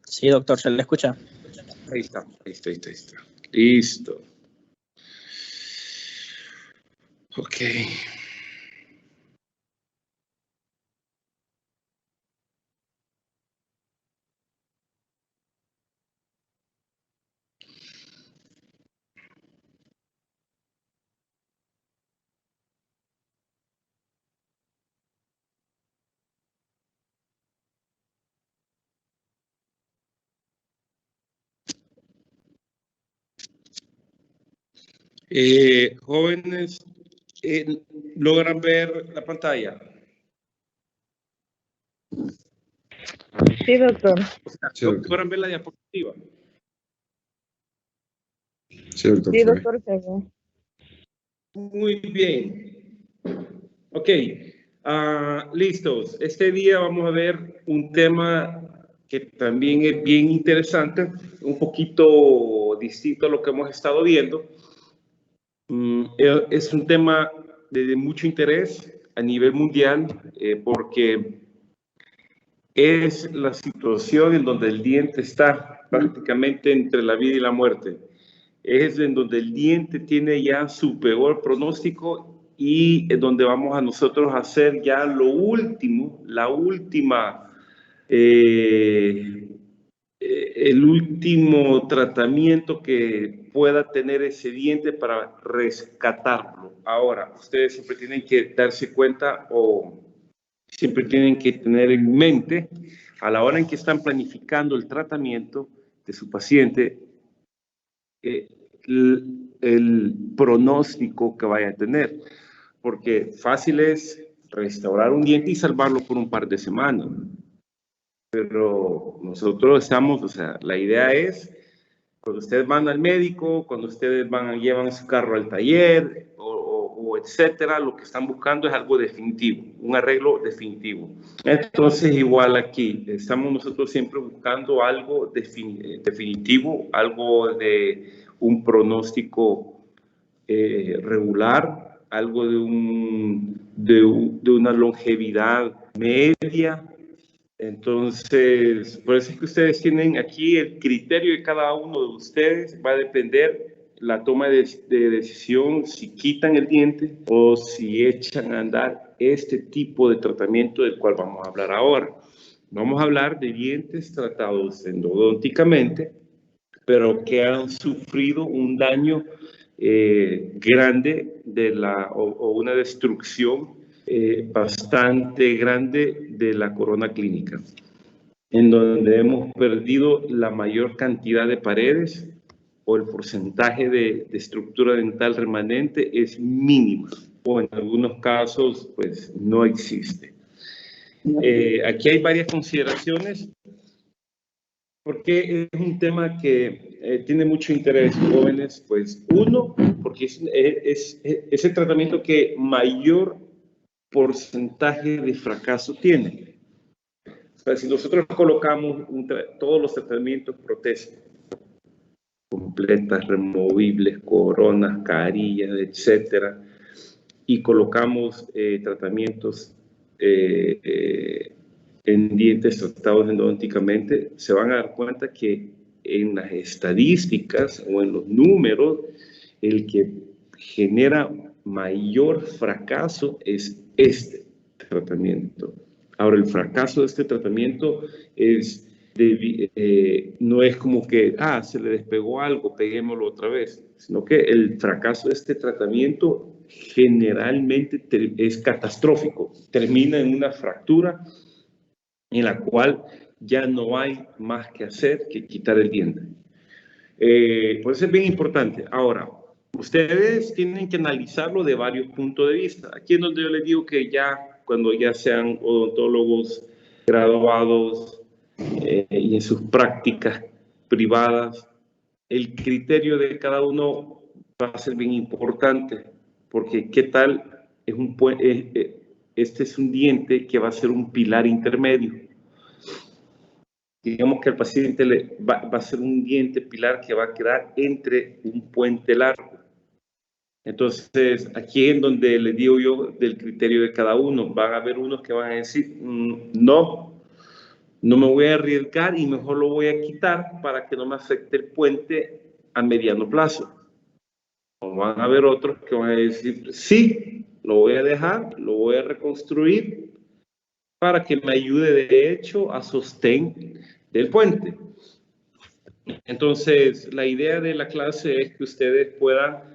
Sí, doctor, se le escucha. Ahí está, listo. Listo. Ok. Jóvenes, ¿logran ver la pantalla? Sí, doctor. ¿Logran ver la diapositiva? Sí, doctor. Sí, doctor, se ve. Muy bien. Ok, listos. Este día vamos a ver un tema que también es bien interesante, un poquito distinto a lo que hemos estado viendo. Es un tema de mucho interés a nivel mundial porque es la situación en donde el diente está prácticamente entre la vida y la muerte. Es en donde el diente tiene ya su peor pronóstico y es donde vamos a nosotros a hacer ya lo último, el último tratamiento que pueda tener ese diente para rescatarlo. Ahora, ustedes siempre tienen que darse cuenta o siempre tienen que tener en mente a la hora en que están planificando el tratamiento de su paciente, el pronóstico que vaya a tener, porque fácil es restaurar un diente y salvarlo por un par de semanas, pero nosotros estamos, o sea, la idea es, cuando ustedes van al médico, cuando ustedes llevan su carro al taller o etcétera, lo que están buscando es algo definitivo, un arreglo definitivo. Entonces, igual aquí, estamos nosotros siempre buscando algo definitivo, algo de un pronóstico regular, algo de una longevidad media. Entonces, por eso es que ustedes tienen aquí el criterio de cada uno de ustedes, va a depender la toma de decisión si quitan el diente o si echan a andar este tipo de tratamiento del cual vamos a hablar ahora. Vamos a hablar de dientes tratados endodonticamente, pero que han sufrido un daño grande o una destrucción bastante grande de la corona clínica, en donde hemos perdido la mayor cantidad de paredes o el porcentaje de estructura dental remanente es mínimo o en algunos casos pues no existe. Aquí hay varias consideraciones porque es un tema que tiene mucho interés, jóvenes. Pues uno, porque es el tratamiento que mayor porcentaje de fracaso tiene. O sea, si nosotros colocamos todos los tratamientos prótesis completas, removibles, coronas, carillas, etcétera, y colocamos tratamientos en dientes tratados endodonticamente, se van a dar cuenta que en las estadísticas o en los números, el que genera mayor fracaso es este tratamiento. Ahora, el fracaso de este tratamiento no es como que, se le despegó algo, peguémoslo otra vez, sino que el fracaso de este tratamiento generalmente es catastrófico, termina en una fractura en la cual ya no hay más que hacer que quitar el diente. Por eso es bien importante. Ahora, ustedes tienen que analizarlo de varios puntos de vista. Aquí es donde yo les digo que cuando ya sean odontólogos graduados y en sus prácticas privadas, el criterio de cada uno va a ser bien importante, porque qué tal este es un diente que va a ser un pilar intermedio. Digamos que al paciente va a ser un diente pilar que va a quedar entre un puente largo. Entonces, aquí en donde les digo yo del criterio de cada uno, van a haber unos que van a decir, no no me voy a arriesgar y mejor lo voy a quitar para que no me afecte el puente a mediano plazo. O van a haber otros que van a decir, sí, lo voy a dejar, lo voy a reconstruir para que me ayude de hecho a sostén del puente. Entonces, la idea de la clase es que ustedes puedan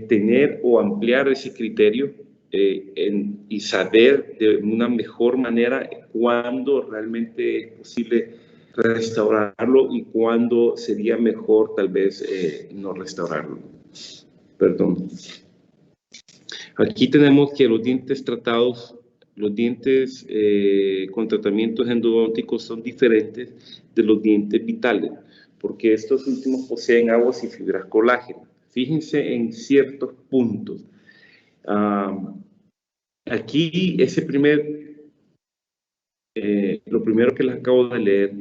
tener o ampliar ese criterio y saber de una mejor manera cuándo realmente es posible restaurarlo y cuándo sería mejor tal vez no restaurarlo. Perdón. Aquí tenemos que los dientes tratados, los dientes con tratamientos endodónticos son diferentes de los dientes vitales, porque estos últimos poseen aguas y fibras colágeno. Fíjense en ciertos puntos. Aquí lo primero que les acabo de leer,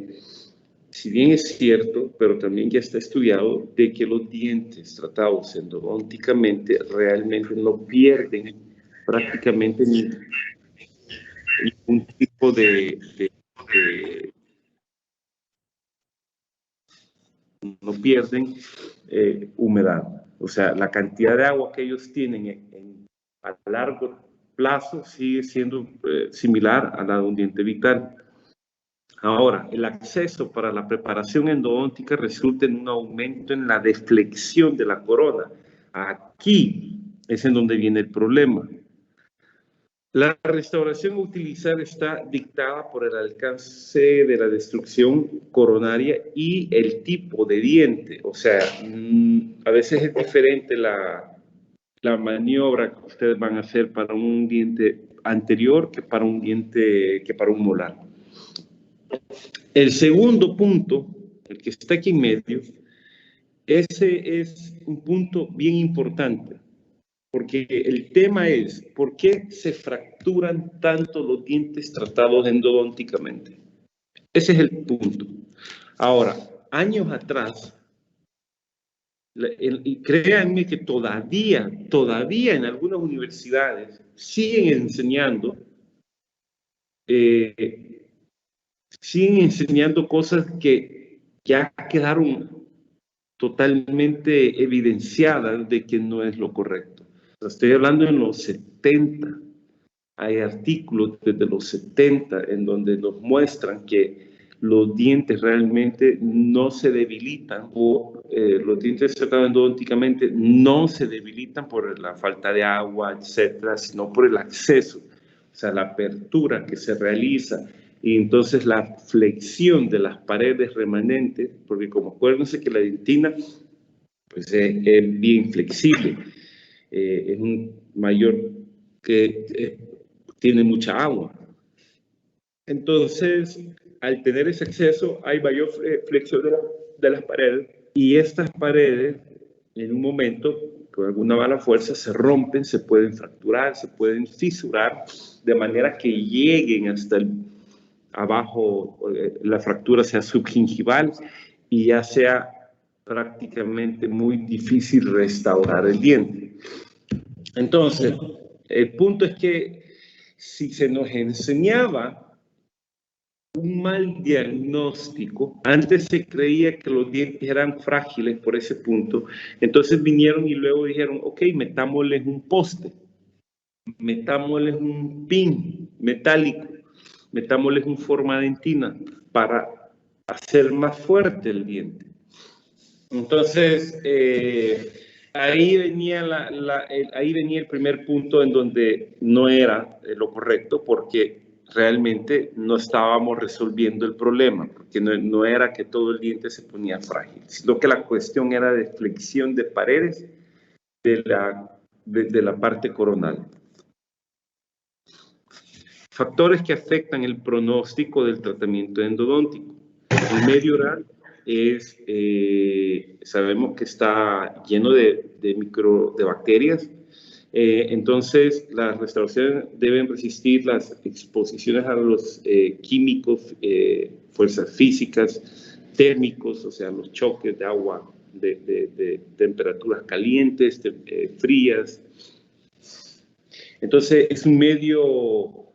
si bien es cierto, pero también ya está estudiado, de que los dientes tratados endodónticamente realmente no pierden prácticamente ningún tipo no pierden humedad. O sea, la cantidad de agua que ellos tienen a largo plazo sigue siendo similar a la de un diente vital. Ahora, el acceso para la preparación endodóntica resulta en un aumento en la deflexión de la corona. Aquí es en donde viene el problema. La restauración a utilizar está dictada por el alcance de la destrucción coronaria y el tipo de diente. O sea, a veces es diferente la maniobra que ustedes van a hacer para un diente anterior que para un molar. El segundo punto, el que está aquí en medio, ese es un punto bien importante, porque el tema es, ¿por qué se fracturan tanto los dientes tratados endodónticamente? Ese es el punto. Ahora, años atrás, y créanme que todavía en algunas universidades siguen enseñando cosas que ya quedaron totalmente evidenciadas de que no es lo correcto. Estoy hablando en los 70. Hay artículos desde los 70 en donde nos muestran que los dientes realmente no se debilitan o los dientes tratados endodónticamente no se debilitan por la falta de agua, etcétera, sino por el acceso, o sea, la apertura que se realiza y entonces la flexión de las paredes remanentes, porque como acuérdense que la dentina pues, es bien flexible, es un mayor que tiene mucha agua. Entonces, al tener ese acceso, hay mayor flexión de las paredes y estas paredes, en un momento, con alguna mala fuerza, se rompen, se pueden fracturar, se pueden fisurar, de manera que lleguen hasta abajo, la fractura sea subgingival y ya sea prácticamente muy difícil restaurar el diente. Entonces, el punto es que si se nos enseñaba un mal diagnóstico, antes se creía que los dientes eran frágiles por ese punto, entonces vinieron y luego dijeron, ok, metámosles un poste, metámosles un pin metálico, metámosles un formadentina para hacer más fuerte el diente. Entonces, ahí venía el primer punto en donde no era lo correcto porque realmente no estábamos resolviendo el problema, porque no era que todo el diente se ponía frágil, sino que la cuestión era de flexión de paredes de la parte coronal. Factores que afectan el pronóstico del tratamiento endodóntico. El medio oral sabemos que está lleno de bacterias, entonces las restauraciones deben resistir las exposiciones a los químicos, fuerzas físicas, térmicos, o sea, los choques de agua, de temperaturas calientes, frías. Entonces es un medio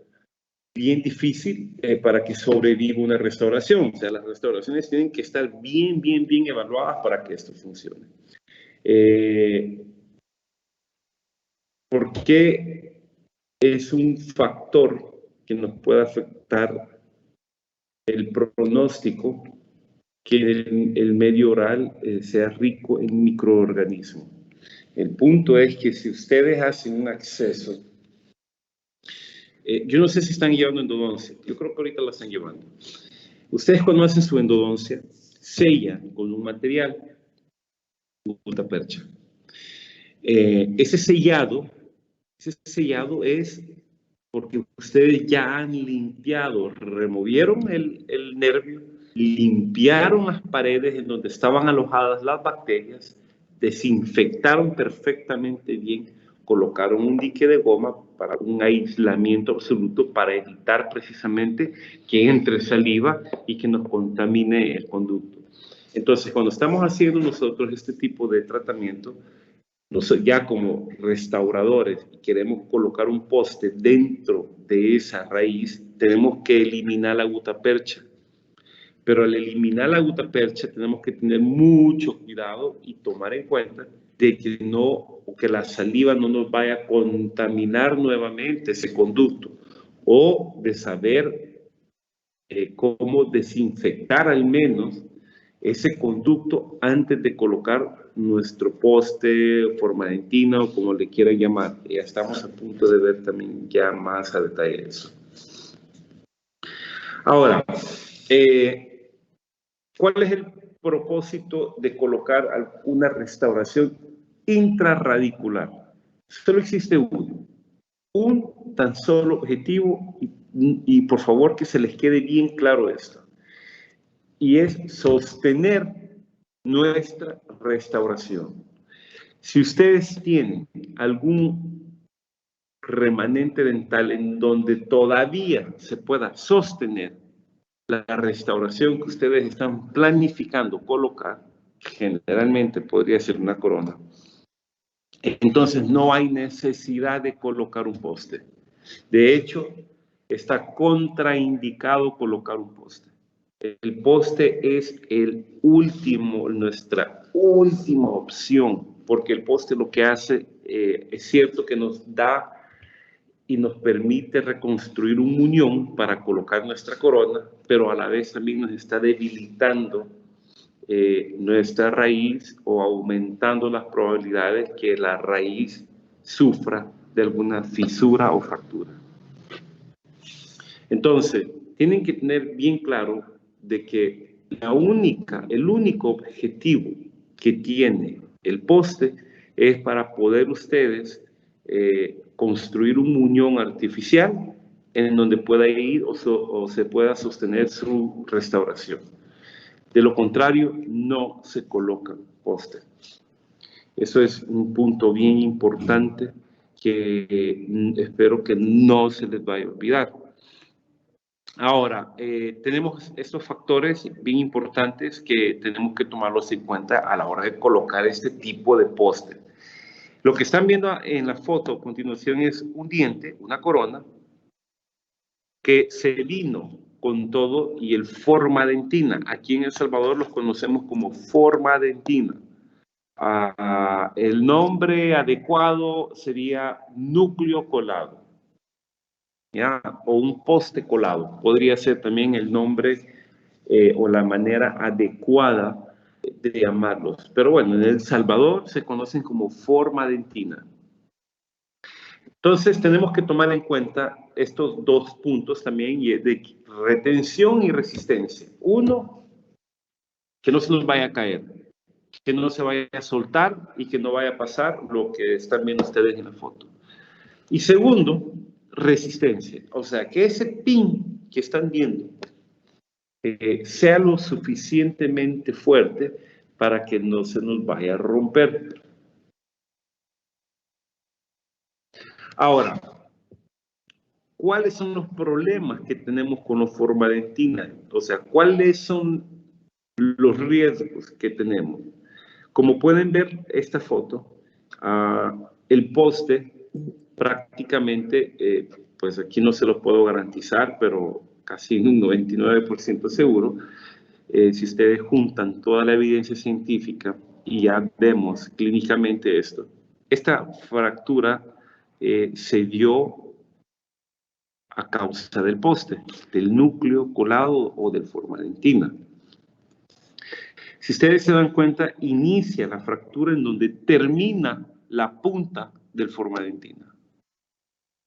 bien difícil para que sobreviva una restauración. O sea, las restauraciones tienen que estar bien evaluadas para que esto funcione. ¿Por qué es un factor que nos puede afectar el pronóstico que el medio oral sea rico en microorganismos? El punto es que si ustedes hacen un acceso, yo no sé si están llevando endodoncia, yo creo que ahorita la están llevando. Ustedes cuando hacen su endodoncia, sellan con un material, gutapercha. Ese sellado es porque ustedes ya han limpiado, removieron el nervio, limpiaron las paredes en donde estaban alojadas las bacterias, desinfectaron perfectamente bien, colocaron un dique de goma para un aislamiento absoluto para evitar precisamente que entre saliva y que nos contamine el conducto. Entonces, cuando estamos haciendo nosotros este tipo de tratamiento, ya como restauradores queremos colocar un poste dentro de esa raíz, tenemos que eliminar la gutapercha. Pero al eliminar la gutapercha tenemos que tener mucho cuidado y tomar en cuenta de que la saliva no nos vaya a contaminar nuevamente ese conducto, o de saber cómo desinfectar al menos ese conducto antes de colocar nuestro poste, formadentina o como le quieran llamar. Ya estamos a punto de ver también ya más a detalle eso. Ahora, ¿cuál es el propósito de colocar una restauración intrarradicular? Solo existe un tan solo objetivo y por favor que se les quede bien claro esto. Y es sostener nuestra restauración. Si ustedes tienen algún remanente dental en donde todavía se pueda sostener la restauración que ustedes están planificando colocar, generalmente podría ser una corona, entonces no hay necesidad de colocar un poste. De hecho, está contraindicado colocar un poste. El poste es nuestra última opción, porque el poste lo que hace, es cierto que nos da y nos permite reconstruir un muñón para colocar nuestra corona, pero a la vez también nos está debilitando nuestra raíz o aumentando las probabilidades que la raíz sufra de alguna fisura o fractura. Entonces, tienen que tener bien claro de que el único objetivo que tiene el poste es para poder ustedes construir un muñón artificial en donde pueda ir o se pueda sostener su restauración. De lo contrario, no se colocan postes. Eso es un punto bien importante que espero que no se les vaya a olvidar. Ahora, tenemos estos factores bien importantes que tenemos que tomarlos en cuenta a la hora de colocar este tipo de poste. Lo que están viendo en la foto a continuación es un diente, una corona, que se vino con todo y el formadentina. Aquí en El Salvador los conocemos como formadentina. El nombre adecuado sería núcleo colado, ¿ya? O un poste colado. Podría ser también el nombre o la manera adecuada de llamarlos. Pero bueno, en El Salvador se conocen como formadentina. Entonces tenemos que tomar en cuenta estos dos puntos también de retención y resistencia. Uno, que no se nos vaya a caer, que no se vaya a soltar y que no vaya a pasar lo que están viendo ustedes en la foto. Y segundo, resistencia. O sea, que ese pin que están viendo sea lo suficientemente fuerte para que no se nos vaya a romper. Ahora, ¿cuáles son los problemas que tenemos con los formadentina? O sea, ¿cuáles son los riesgos que tenemos? Como pueden ver esta foto, el poste prácticamente pues aquí no se lo puedo garantizar, pero casi un 99% seguro, si ustedes juntan toda la evidencia científica y ya vemos clínicamente esto, esta fractura se dio a causa del poste, del núcleo colado o del formaldentina. Si ustedes se dan cuenta, inicia la fractura en donde termina la punta del formaldentina.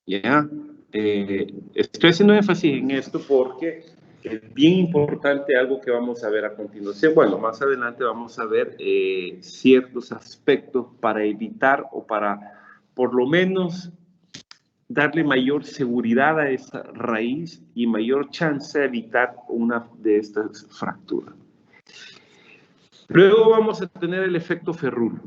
¿Ya? Estoy haciendo énfasis en esto porque es bien importante algo que vamos a ver a continuación. Bueno, más adelante vamos a ver ciertos aspectos para evitar o para, por lo menos, darle mayor seguridad a esa raíz y mayor chance de evitar una de estas fracturas. Luego vamos a tener el efecto Ferrul.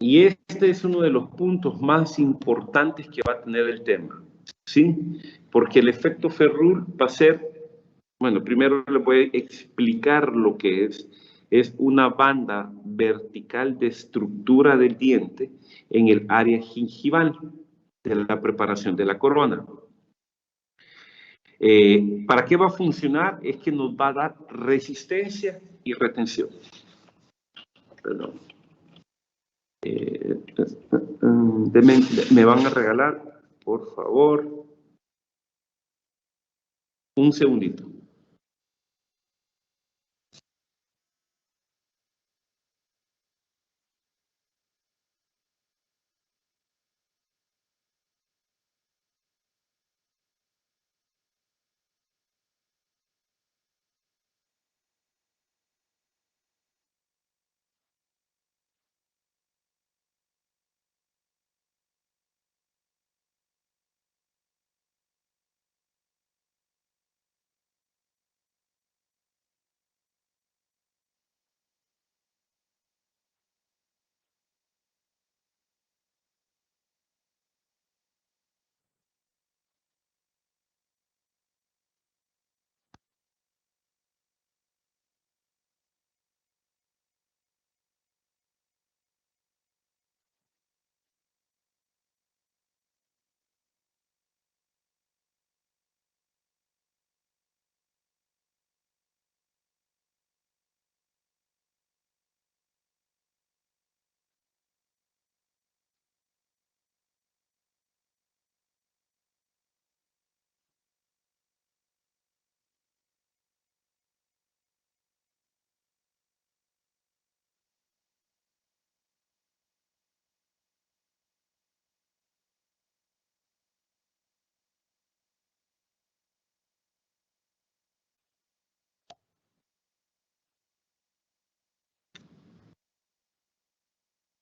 Y este es uno de los puntos más importantes que va a tener el tema, ¿sí? Porque el efecto Ferrul va a ser, bueno, primero les voy a explicar lo que es una banda vertical de estructura del diente en el área gingival de la preparación de la corona. ¿Para qué va a funcionar? Es que nos va a dar resistencia y retención. Perdón. Me van a regalar, por favor, un segundito.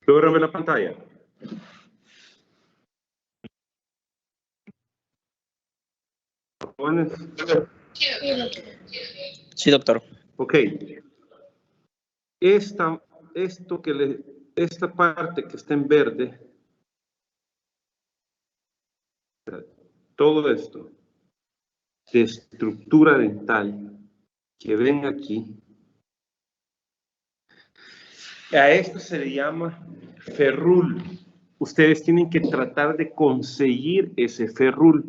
¿Logran ver la pantalla? Sí, doctor. Ok. Esta parte que está en verde, todo esto de estructura dental que ven aquí, a esto se le llama ferrul. Ustedes tienen que tratar de conseguir ese ferrul,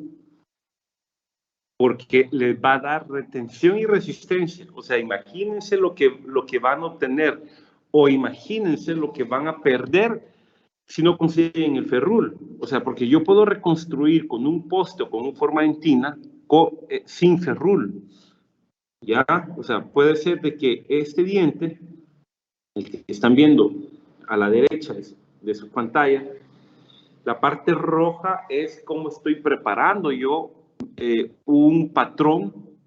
porque les va a dar retención y resistencia. O sea, imagínense lo que van a obtener, o imagínense lo que van a perder si no consiguen el ferrul. O sea, porque yo puedo reconstruir con un poste o con un formaldentina sin ferrul. ¿Ya? O sea, puede ser de que este diente, el que están viendo a la derecha de su pantalla, la parte roja es como estoy preparando yo un patrón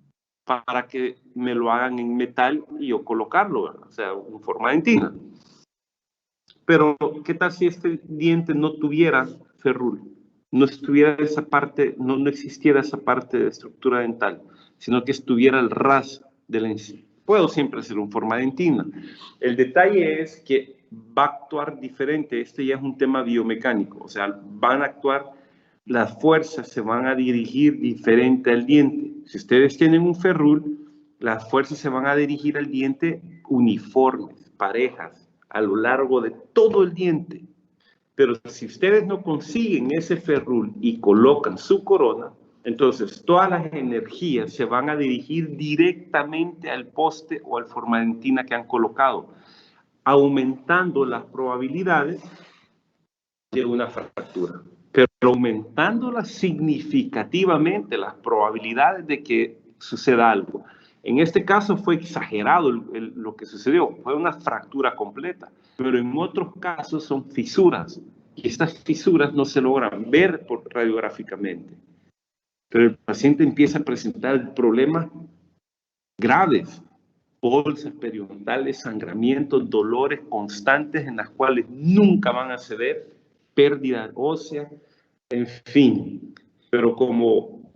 para que me lo hagan en metal y yo colocarlo, ¿verdad? O sea, en forma dentina. Pero, ¿qué tal si este diente no tuviera ferrul? No estuviera esa parte, no existiera esa parte de estructura dental, sino que estuviera el ras de la encía. Puedo siempre hacer un forma dentina. El detalle es que va a actuar diferente. Este ya es un tema biomecánico. O sea, van a actuar, las fuerzas se van a dirigir diferente al diente. Si ustedes tienen un ferrul, las fuerzas se van a dirigir al diente uniformes, parejas, a lo largo de todo el diente. Pero si ustedes no consiguen ese ferrul y colocan su corona, entonces todas las energías se van a dirigir directamente al poste o al formantina que han colocado, aumentando las probabilidades de una fractura, pero aumentándolas significativamente las probabilidades de que suceda algo. En este caso fue exagerado lo que sucedió, fue una fractura completa, pero en otros casos son fisuras, y estas fisuras no se logran ver radiográficamente. Pero el paciente empieza a presentar problemas graves, bolsas periodontales, sangramientos, dolores constantes en las cuales nunca van a ceder, pérdida ósea, en fin. Pero como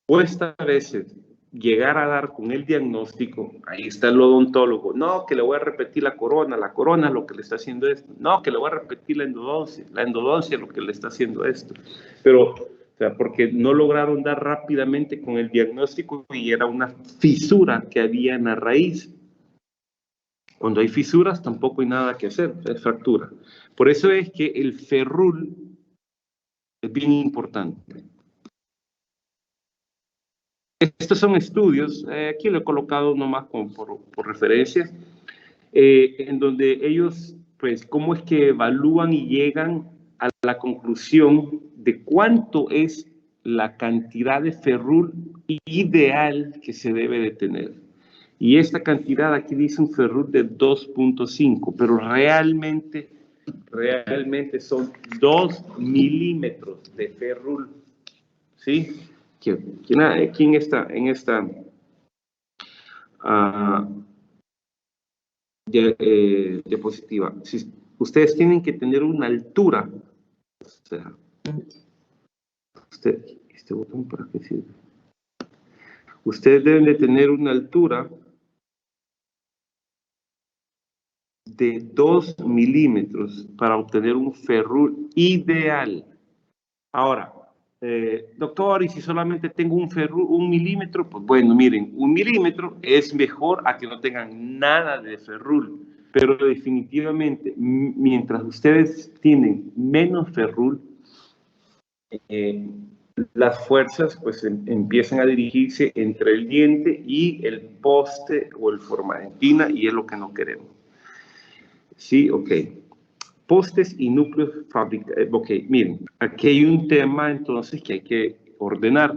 cuesta a veces llegar a dar con el diagnóstico, ahí está el odontólogo, no, que le voy a repetir la corona es lo que le está haciendo esto, no, que le voy a repetir la endodoncia es lo que le está haciendo esto, pero, o sea, porque no lograron dar rápidamente con el diagnóstico y era una fisura que había en la raíz. Cuando hay fisuras tampoco hay nada que hacer, es fractura. Por eso es que el ferrul es bien importante. Estos son estudios, aquí lo he colocado nomás como por referencia, en donde ellos, pues, cómo es que evalúan y llegan a la conclusión de cuánto es la cantidad de ferrul ideal que se debe de tener. Y esta cantidad aquí dice un ferrul de 2.5, pero realmente son 2 milímetros de ferrul, ¿sí? ¿Quién está en esta diapositiva? Si ustedes tienen que tener una altura, o sea, este botón para qué sirve. Ustedes deben de tener una altura de 2 milímetros para obtener un ferrul ideal. Ahora, doctor, y si solamente tengo un milímetro, pues bueno, miren, 1 milímetro es mejor a que no tengan nada de ferrul, pero definitivamente, mientras ustedes tienen menos ferrul, las fuerzas pues empiezan a dirigirse entre el diente y el poste o el formantina, y es lo que no queremos. Sí, ok. Postes y núcleos fabricados. Ok, miren, aquí hay un tema entonces que hay que ordenar.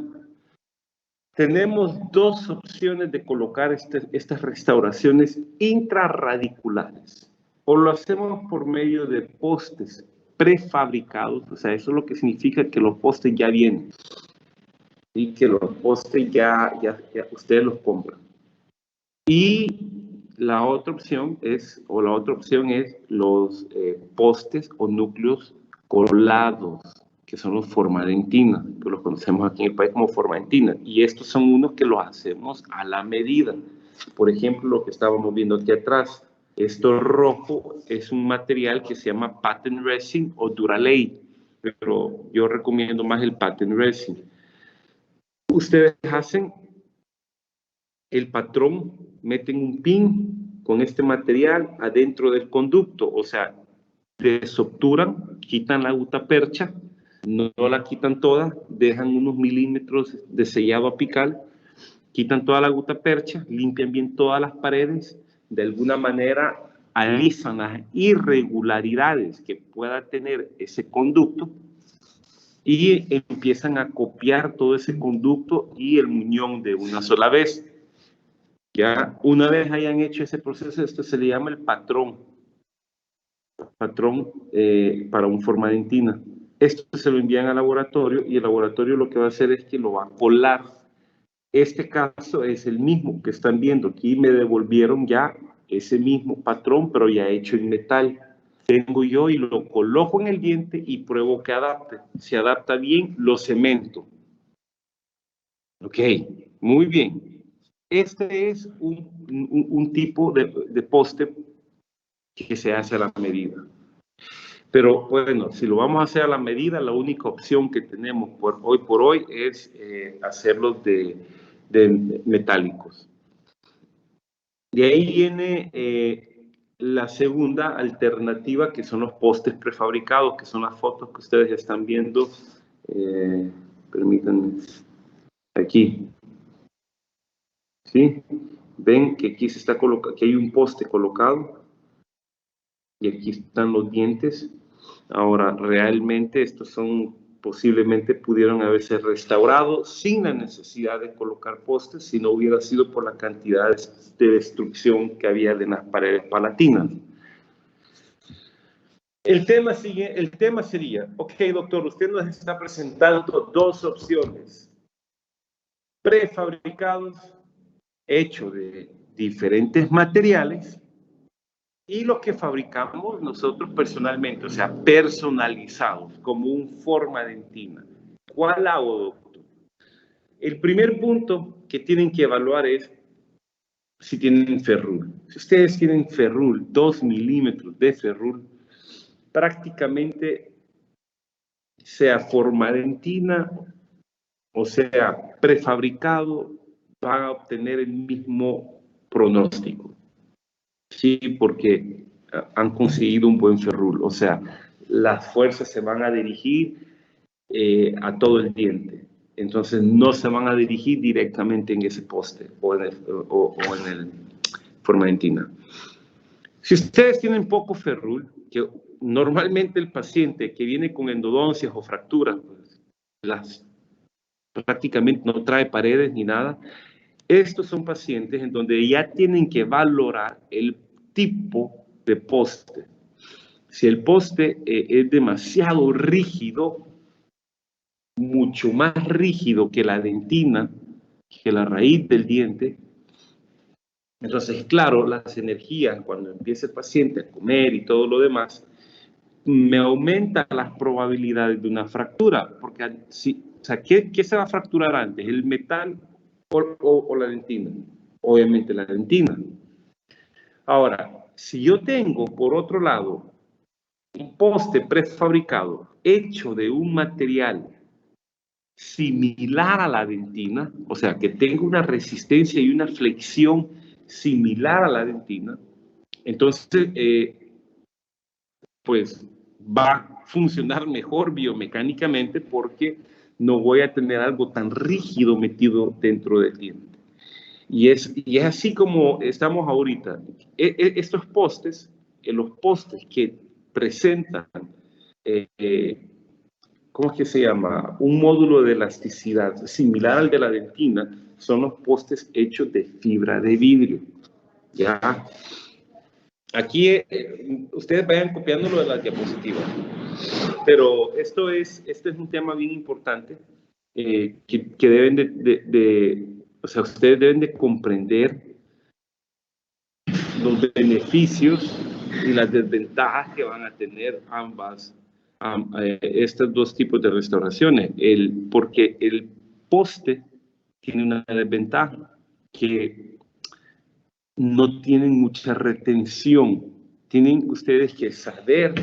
Tenemos dos opciones de colocar estas restauraciones intrarradiculares. O lo hacemos por medio de postes prefabricados, o sea, eso es lo que significa que los postes ya vienen. Y que los postes ya ustedes los compran. Y la otra opción es los postes o núcleos colados, que son los formantina, que los conocemos aquí en el país como formantina. Y estos son unos que los hacemos a la medida. Por ejemplo, lo que estábamos viendo aquí atrás. Esto rojo es un material que se llama patent resin o Duralay, pero yo recomiendo más el patent resin. Ustedes hacen el patrón, meten un pin con este material adentro del conducto, o sea, desobturan, quitan la gutapercha, no la quitan toda, dejan unos milímetros de sellado apical, quitan toda la gutapercha, limpian bien todas las paredes, de alguna manera alisan las irregularidades que pueda tener ese conducto y empiezan a copiar todo ese conducto y el muñón de una sola vez. Ya una vez hayan hecho ese proceso, esto se le llama el patrón para un formantina. Esto se lo envían al laboratorio y el laboratorio lo que va a hacer es que lo va a colar. Este caso es el mismo que están viendo. Aquí me devolvieron ya ese mismo patrón, pero ya hecho en metal. Tengo yo y lo coloco en el diente y pruebo que adapte. Si adapta bien, lo cemento. Ok, muy bien. Este es un tipo de poste que se hace a la medida. Pero bueno, si lo vamos a hacer a la medida, la única opción que tenemos hoy por hoy es hacerlos de metálicos. De ahí viene la segunda alternativa, que son los postes prefabricados, que son las fotos que ustedes están viendo. Permítanme. Aquí. ¿Sí? Ven que aquí se está colocando, que hay un poste colocado y aquí están los dientes. Ahora, realmente estos son, posiblemente pudieron haberse restaurado sin la necesidad de colocar postes si no hubiera sido por la cantidad de destrucción que había de las paredes palatinas. El tema sería, ok, doctor, usted nos está presentando dos opciones. Prefabricados, hechos de diferentes materiales, y los que fabricamos nosotros personalmente, o sea, personalizados, como un forma dentina. ¿Cuál hago, doctor? El primer punto que tienen que evaluar es si tienen ferrul. Si ustedes tienen ferrul, 2 milímetros de ferrul, prácticamente, sea forma dentina o sea prefabricado, van a obtener el mismo pronóstico. Sí, porque han conseguido un buen ferrul, o sea, las fuerzas se van a dirigir a todo el diente, entonces no se van a dirigir directamente en ese poste o en el forma dentina. Si ustedes tienen poco ferrul, que normalmente el paciente que viene con endodoncias o fracturas, pues, prácticamente no trae paredes ni nada, estos son pacientes en donde ya tienen que valorar el tipo de poste. Si el poste es demasiado rígido, mucho más rígido que la dentina, que la raíz del diente, entonces, claro, las energías, cuando empieza el paciente a comer y todo lo demás, me aumenta las probabilidades de una fractura, porque o sea, ¿qué se va a fracturar antes? ¿El metal o la dentina? Obviamente la dentina. Ahora, si yo tengo, por otro lado, un poste prefabricado hecho de un material similar a la dentina, o sea, que tenga una resistencia y una flexión similar a la dentina, entonces, pues va a funcionar mejor biomecánicamente porque no voy a tener algo tan rígido metido dentro del diente. Y es así como estamos ahorita. Estos postes, los postes que presentan, ¿cómo es que se llama? Un módulo de elasticidad similar al de la dentina, son los postes hechos de fibra de vidrio. ¿Ya? Aquí ustedes vayan copiándolo de las diapositivas. Pero este es un tema bien importante que deben o sea, ustedes deben de comprender los beneficios y las desventajas que van a tener estos dos tipos de restauraciones. Porque el poste tiene una desventaja, que no tienen mucha retención. Tienen ustedes que saber,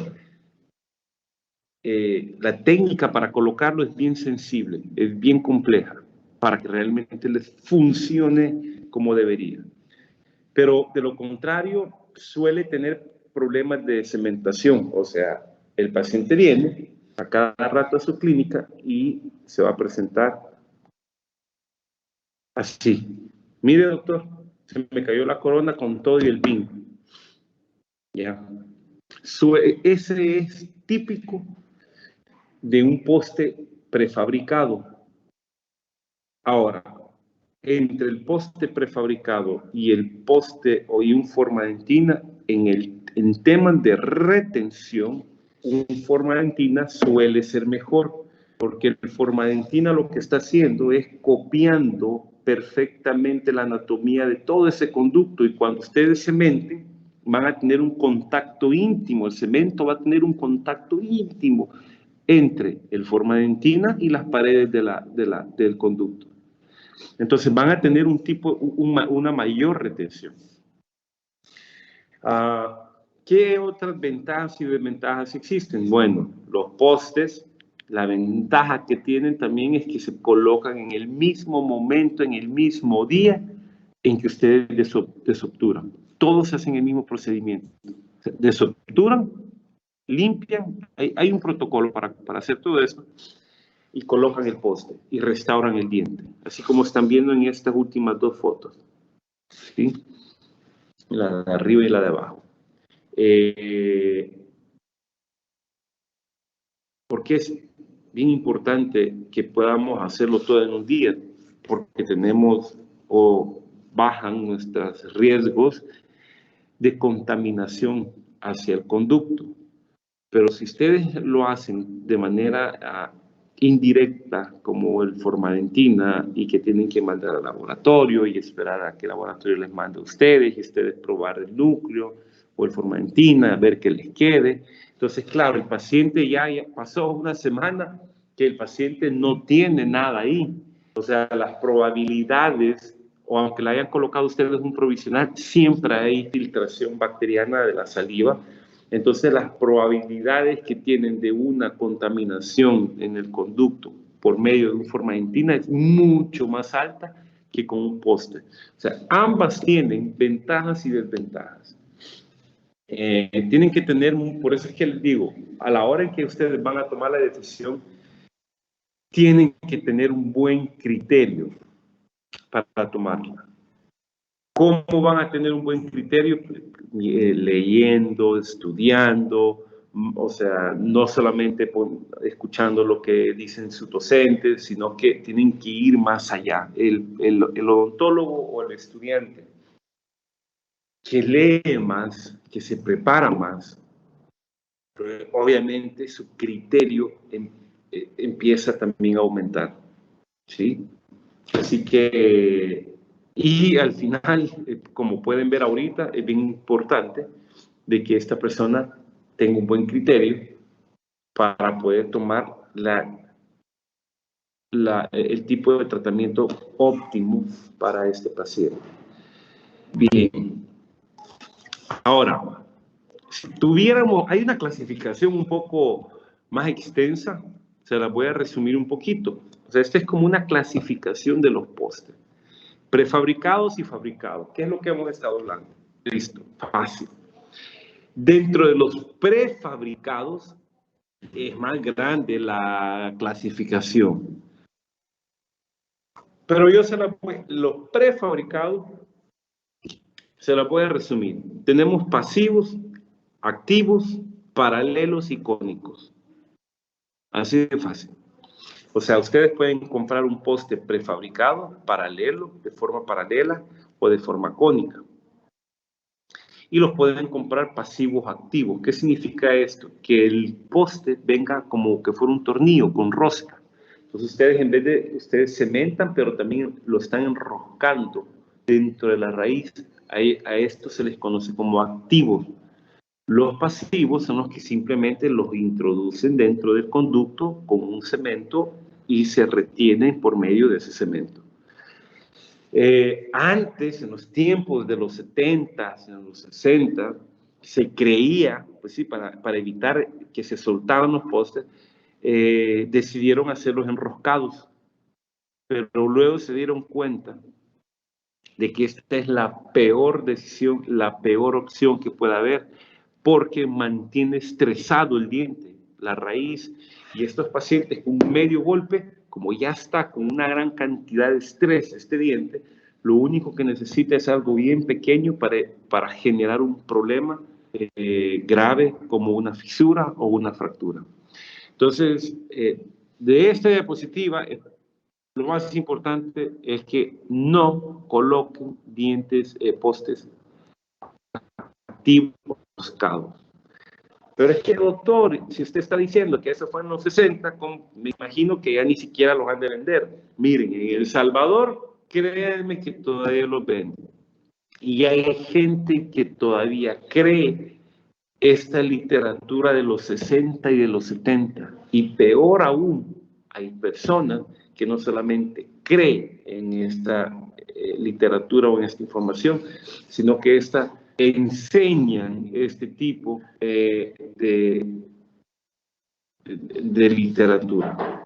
la técnica para colocarlo es bien sensible, es bien compleja, para que realmente les funcione como debería. Pero de lo contrario, suele tener problemas de cementación, o sea, el paciente viene a cada rato a su clínica y se va a presentar así. Mire, doctor, se me cayó la corona con todo y el pin. Ya. Ese es típico de un poste prefabricado. Ahora, entre el poste prefabricado y el poste o un forma dentina, en temas de retención, un forma dentina suele ser mejor, porque el forma dentina lo que está haciendo es copiando perfectamente la anatomía de todo ese conducto, y cuando ustedes cementen, van a tener un contacto íntimo, el cemento va a tener un contacto íntimo entre el forma dentina y las paredes del conducto. Entonces van a tener una mayor retención. ¿Qué otras ventajas y desventajas existen? Bueno, los postes, la ventaja que tienen también es que se colocan en el mismo momento, en el mismo día, en que ustedes desobturan. Todos hacen el mismo procedimiento. Desobturan, limpian, hay un protocolo para hacer todo eso, y colocan el poste y restauran el diente, así como están viendo en estas últimas dos fotos, ¿sí? La de arriba y la de abajo. Porque es bien importante que podamos hacerlo todo en un día, porque tenemos o bajan nuestros riesgos de contaminación hacia el conducto. Pero si ustedes lo hacen de manera indirecta, como el formalina, y que tienen que mandar al laboratorio y esperar a que el laboratorio les mande a ustedes y ustedes probar el núcleo o el formalina, a ver qué les quede. Entonces, claro, el paciente ya pasó una semana que el paciente no tiene nada ahí. O sea, las probabilidades, o aunque le hayan colocado ustedes un provisional, siempre hay filtración bacteriana de la saliva. Entonces, las probabilidades que tienen de una contaminación en el conducto por medio de un formalina es mucho más alta que con un poste. O sea, ambas tienen ventajas y desventajas. Tienen que tener, por eso es que les digo, a la hora en que ustedes van a tomar la decisión, tienen que tener un buen criterio para tomarla. ¿Cómo van a tener un buen criterio? Leyendo, estudiando, o sea, no solamente escuchando lo que dicen sus docentes, sino que tienen que ir más allá. El odontólogo o el estudiante que lee más, que se prepara más, obviamente su criterio empieza también a aumentar, ¿sí? Así que, y al final, como pueden ver ahorita, es bien importante de que esta persona tenga un buen criterio para poder tomar el tipo de tratamiento óptimo para este paciente. Bien. Ahora, si tuviéramos, hay una clasificación un poco más extensa, se la voy a resumir un poquito. O sea, esta es como una clasificación de los postes. Prefabricados y fabricados. ¿Qué es lo que hemos estado hablando? Listo, fácil. Dentro de los prefabricados es más grande la clasificación. Pero yo los prefabricados se la voy a resumir. Tenemos pasivos, activos, paralelos y cónicos. Así de fácil. O sea, ustedes pueden comprar un poste prefabricado, paralelo, de forma paralela o de forma cónica. Y los pueden comprar pasivos activos. ¿Qué significa esto? Que el poste venga como que fuera un tornillo con rosca. Entonces ustedes ustedes cementan, pero también lo están enroscando dentro de la raíz. A esto se les conoce como activos. Los pasivos son los que simplemente los introducen dentro del conducto con un cemento y se retienen por medio de ese cemento. Antes, en los tiempos de los 70, en los 60, se creía, pues sí, para evitar que se soltaran los postes, decidieron hacerlos enroscados, pero luego se dieron cuenta de que esta es la peor decisión, la peor opción que pueda haber, porque mantiene estresado el diente, la raíz, y estos pacientes con un medio golpe, como ya está con una gran cantidad de estrés este diente, lo único que necesita es algo bien pequeño para generar un problema grave como una fisura o una fractura. Entonces, de esta diapositiva, lo más importante es que no coloquen postes activos buscados. Pero es que, doctor, si usted está diciendo que eso fue en los 60, me imagino que ya ni siquiera los han de vender. Miren, en El Salvador, créanme que todavía los venden. Y hay gente que todavía cree esta literatura de los 60 y de los 70. Y peor aún, hay personas que no solamente creen en esta literatura o en esta información, sino que enseñan este tipo de literatura.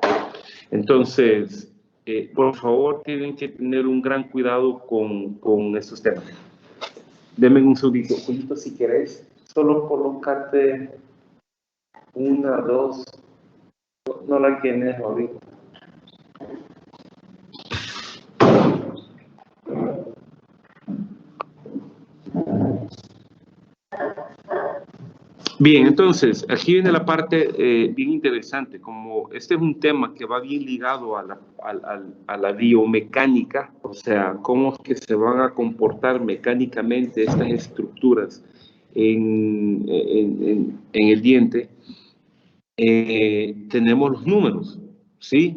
Entonces, por favor, tienen que tener un gran cuidado con estos temas. Denme un segundito si querés. Solo colocarte una, dos, no la tienes ahorita. Bien, entonces, aquí viene la parte bien interesante, como este es un tema que va bien ligado a la biomecánica, o sea, cómo es que se van a comportar mecánicamente estas estructuras en el diente. Tenemos los números, ¿sí?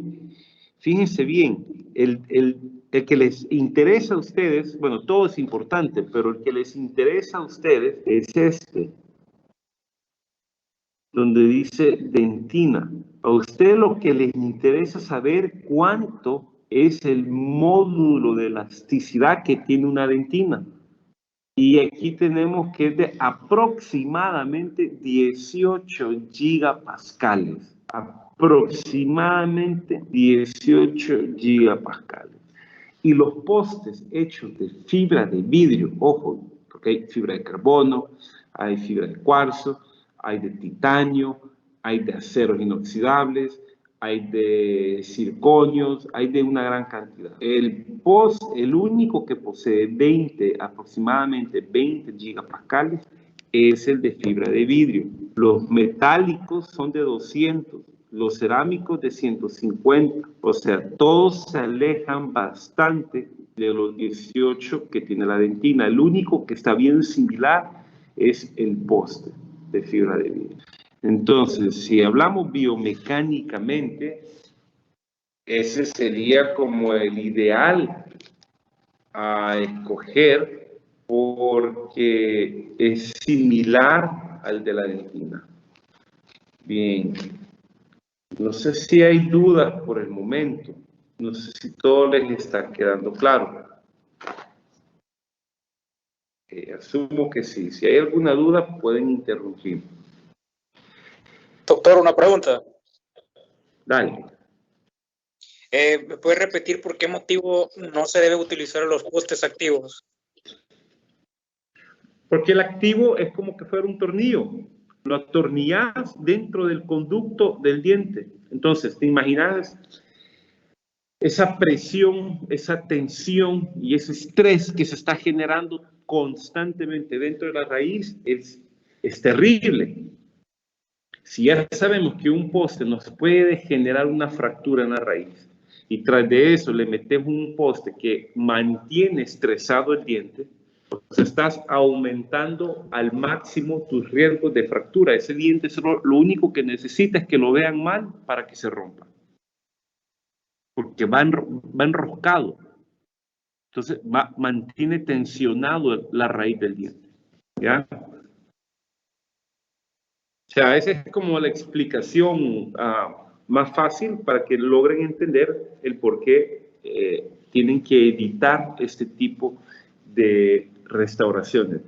Fíjense bien, el que les interesa a ustedes, bueno, todo es importante, pero el que les interesa a ustedes es este, donde dice dentina. A usted lo que les interesa saber cuánto es el módulo de elasticidad que tiene una dentina. Y aquí tenemos que es de aproximadamente 18 gigapascales. Aproximadamente 18 gigapascales. Y los postes hechos de fibra de vidrio, ojo, porque hay fibra de carbono, hay fibra de cuarzo, hay de titanio, hay de aceros inoxidables, hay de circonios, hay de una gran cantidad. El único que posee aproximadamente 20 gigapascales, es el de fibra de vidrio. Los metálicos son de 200, los cerámicos de 150, o sea, todos se alejan bastante de los 18 que tiene la dentina. El único que está bien similar es el poste de fibra de vidrio. Entonces, si hablamos biomecánicamente, ese sería como el ideal a escoger porque es similar al de la dentina. Bien, no sé si hay dudas por el momento, no sé si todo les está quedando claro. Asumo que sí, si hay alguna duda pueden interrumpir. Doctor, una pregunta. Dale. ¿Me puede repetir por qué motivo no se debe utilizar los postes activos? Porque el activo es como que fuera un tornillo. Lo atornillas dentro del conducto del diente. Entonces, ¿te imaginas esa presión, esa tensión y ese estrés que se está generando constantemente dentro de la raíz? Es terrible. Si ya sabemos que un poste nos puede generar una fractura en la raíz y tras de eso le metemos un poste que mantiene estresado el diente, pues estás aumentando al máximo tus riesgos de fractura. Ese diente solo, lo único que necesita es que lo vean mal para que se rompa, porque va enroscado. Entonces mantiene tensionado la raíz del diente, ¿ya? O sea, esa es como la explicación más fácil para que logren entender el por qué tienen que evitar este tipo de restauraciones.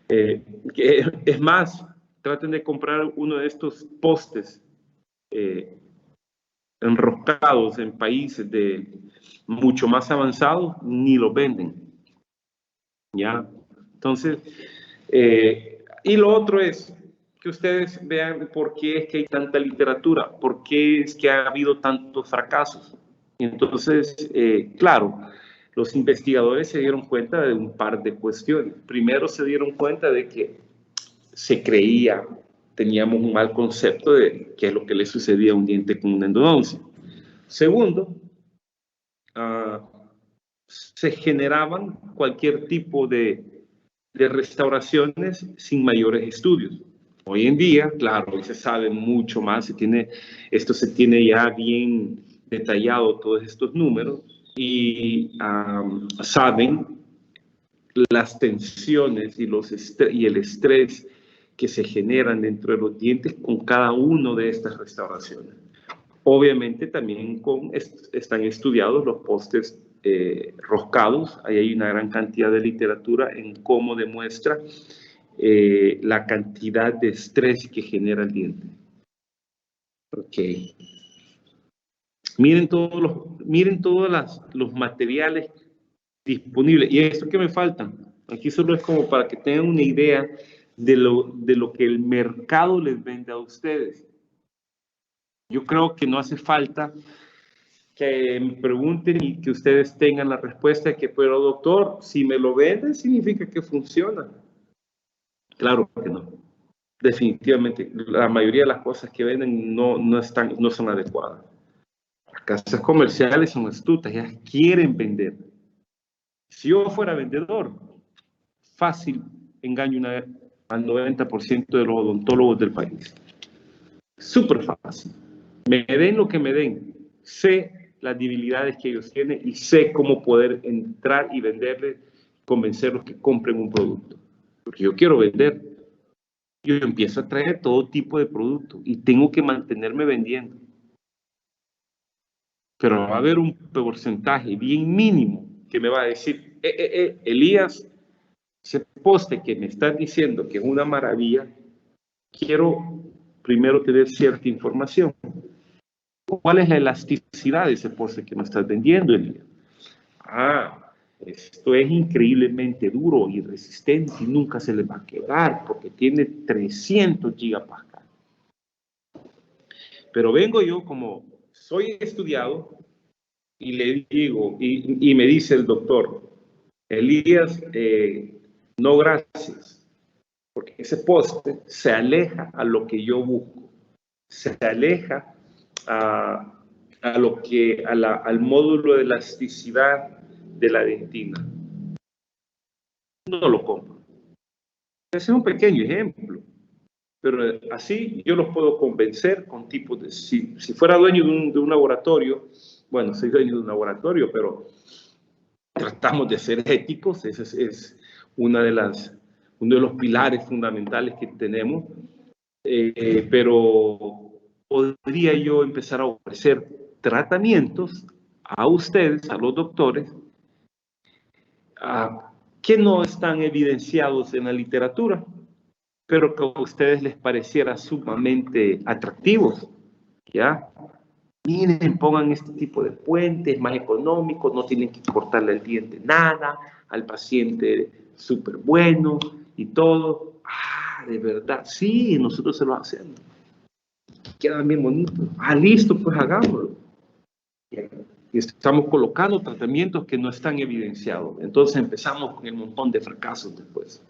Es más, traten de comprar uno de estos postes enroscados en países mucho más avanzados, ni los venden. ¿Ya? Entonces, y lo otro es que ustedes vean por qué es que hay tanta literatura, por qué es que ha habido tantos fracasos. Entonces, claro, los investigadores se dieron cuenta de un par de cuestiones. Primero se dieron cuenta de que se creía, teníamos un mal concepto de qué es lo que le sucedía a un diente con una endodoncia. Segundo, se generaban cualquier tipo de restauraciones sin mayores estudios. Hoy en día, claro, hoy se sabe mucho más, esto se tiene ya bien detallado todos estos números y saben las tensiones y el estrés que se generan dentro de los dientes con cada una de estas restauraciones. Obviamente también están estudiados los postes roscados. Ahí hay una gran cantidad de literatura en cómo demuestra la cantidad de estrés que genera el diente. Ok. Miren todos los materiales disponibles. Y esto que me faltan, aquí solo es como para que tengan una idea de lo que el mercado les vende a ustedes. Yo creo que no hace falta que me pregunten y que ustedes tengan la respuesta de que, pero doctor, si me lo venden, significa que funciona. Claro que no. Definitivamente, la mayoría de las cosas que venden no son adecuadas. Las casas comerciales son astutas, ellas quieren vender. Si yo fuera vendedor, fácil engaño al 90% de los odontólogos del país. Súper fácil. Me den lo que me den. Sé las debilidades que ellos tienen y sé cómo poder entrar y venderles, convencerlos que compren un producto. Porque yo quiero vender. Yo empiezo a traer todo tipo de productos y tengo que mantenerme vendiendo. Pero va a haber un porcentaje bien mínimo que me va a decir, Elías, ese poste que me estás diciendo que es una maravilla, quiero primero tener cierta información. ¿Cuál es la elasticidad de ese poste que me estás vendiendo, Elías? Esto es increíblemente duro y resistente y nunca se le va a quebrar porque tiene 300 gigapascal. Pero vengo yo como soy estudiado y le digo, y me dice el doctor, Elías, no gracias, porque ese poste se aleja a lo que yo busco, se aleja al módulo de elasticidad de la dentina. No lo compro. Ese es un pequeño ejemplo, pero así yo los puedo convencer con tipos de... Si fuera dueño de un laboratorio, bueno, soy dueño de un laboratorio, pero tratamos de ser éticos, ese es uno de los pilares fundamentales que tenemos, pero podría yo empezar a ofrecer tratamientos a ustedes, a los doctores, que no están evidenciados en la literatura, pero que a ustedes les pareciera sumamente atractivos, ¿ya? Miren, pongan este tipo de puentes más económicos, no tienen que cortarle el diente nada, al paciente súper bueno y todo. De verdad, sí, nosotros se lo hacemos. Quedan bien bonitos. Listo, pues hagámoslo. Y estamos colocando tratamientos que no están evidenciados. Entonces empezamos con el montón de fracasos después.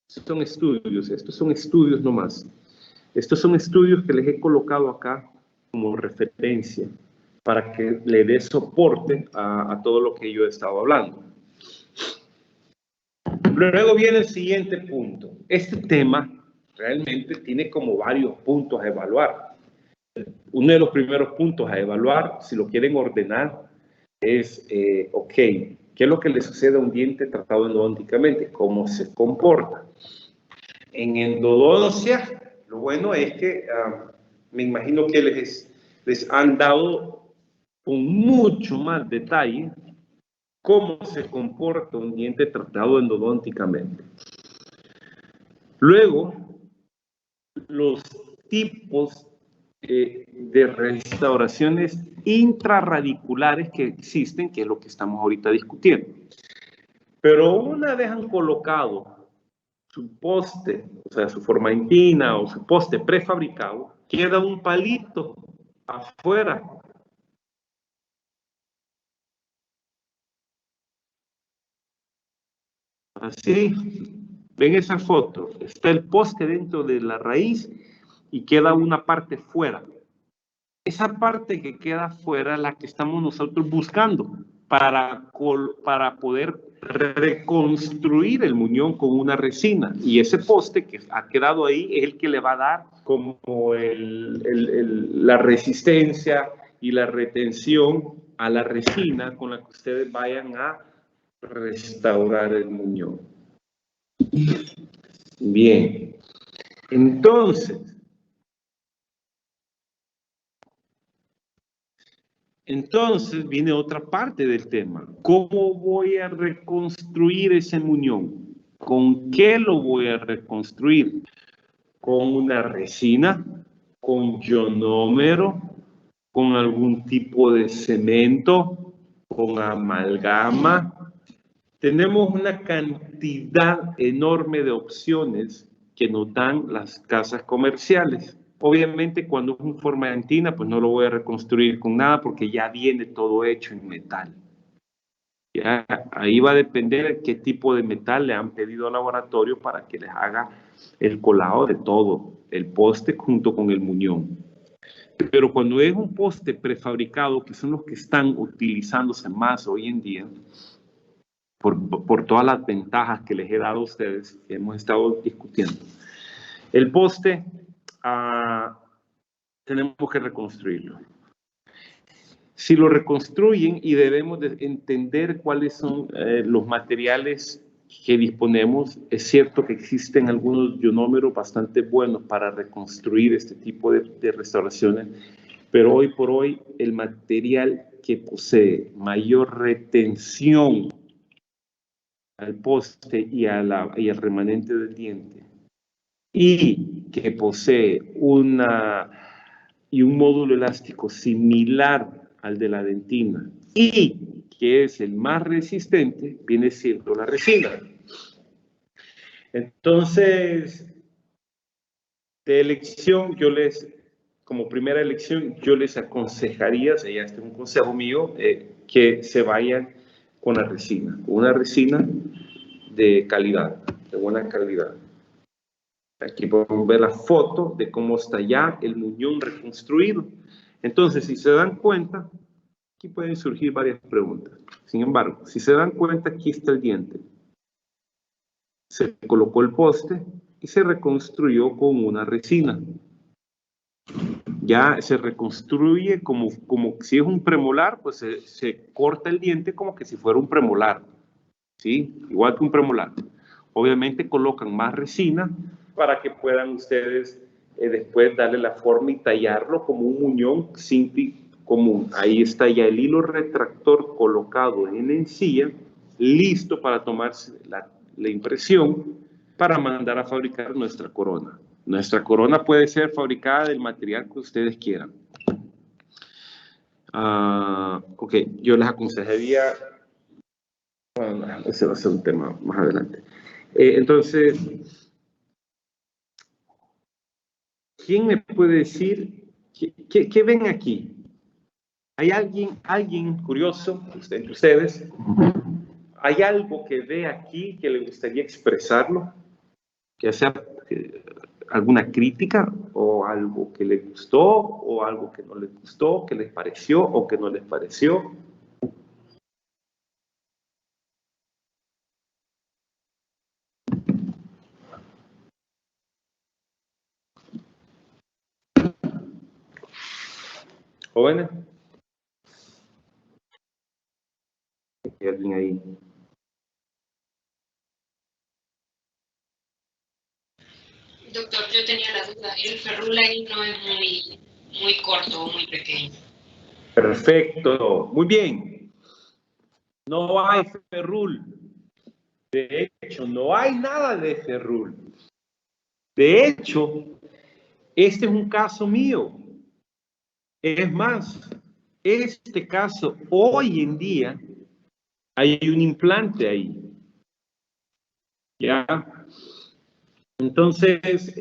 Estos son estudios nomás. Estos son estudios que les he colocado acá como referencia para que le dé soporte a todo lo que yo he estado hablando. Luego viene el siguiente punto. Este tema realmente tiene como varios puntos a evaluar. Uno de los primeros puntos a evaluar, si lo quieren ordenar, es, ¿qué es lo que le sucede a un diente tratado endodónticamente? ¿Cómo se comporta? En endodoncia, lo bueno es que me imagino que les han dado con mucho más detalle cómo se comporta un diente tratado endodónticamente. Luego, los tipos de restauraciones intrarradiculares que existen, que es lo que estamos ahorita discutiendo. Pero una vez han colocado su poste, o sea, su formantina o su poste prefabricado, queda un palito afuera. Así, ven esa foto, está el poste dentro de la raíz y queda una parte fuera. Esa parte que queda fuera es la que estamos nosotros buscando para poder reconstruir el muñón con una resina. Y ese poste que ha quedado ahí es el que le va a dar como la resistencia y la retención a la resina con la que ustedes vayan a restaurar el muñón. Bien, entonces viene otra parte del tema. ¿Cómo voy a reconstruir ese muñón? ¿Con qué lo voy a reconstruir? con una resina, con ionómero, con algún tipo de cemento, con amalgama. Tenemos una cantidad enorme de opciones que nos dan las casas comerciales. Obviamente, cuando es un formantina, pues no lo voy a reconstruir con nada porque ya viene todo hecho en metal. Ya, ahí va a depender qué tipo de metal le han pedido al laboratorio para que les haga el colado de todo, el poste junto con el muñón. Pero cuando es un poste prefabricado, que son los que están utilizándose más hoy en día, por todas las ventajas que les he dado a ustedes, que hemos estado discutiendo, el poste tenemos que reconstruirlo. Si lo reconstruyen, y debemos de entender cuáles son los materiales que disponemos, es cierto que existen algunos ionómeros bastante buenos para reconstruir este tipo de restauraciones, pero hoy por hoy el material que posee mayor retención al poste y al remanente del diente, y que posee un módulo elástico similar al de la dentina y que es el más resistente, viene siendo la resina. Entonces, de elección, como primera elección, yo les aconsejaría, ya este es un consejo mío, que se vayan con la resina, una resina de calidad, de buena calidad. Aquí podemos ver la foto de cómo está ya el muñón reconstruido. Entonces, si se dan cuenta, aquí pueden surgir varias preguntas. Sin embargo, si se dan cuenta, aquí está el diente. Se colocó el poste y se reconstruyó con una resina. Ya se reconstruye como si es un premolar, pues se corta el diente como que si fuera un premolar, ¿sí? Igual que un premolar. Obviamente colocan más resina para que puedan ustedes después darle la forma y tallarlo como un muñón simple común. Ahí está ya el hilo retractor colocado en la encilla, listo para tomarse la impresión para mandar a fabricar nuestra corona. Nuestra corona puede ser fabricada del material que ustedes quieran. Ok, yo les aconsejaría, bueno, ese va a ser un tema más adelante. Entonces, ¿quién me puede decir qué ven aquí? ¿Hay alguien curioso entre ustedes? ¿Hay algo que ve aquí que le gustaría expresarlo? Que sea alguna crítica o algo que le gustó o algo que no les gustó, que les pareció o que no les pareció. Jóvenes. ¿Hay alguien ahí? Doctor, yo tenía la duda, el ferrul ahí no es muy corto o muy pequeño. Perfecto, muy bien. No hay ferrul. De hecho, no hay nada de ferrul. De hecho, este es un caso mío. Es más, este caso hoy en día hay un implante ahí. ¿Ya? Entonces,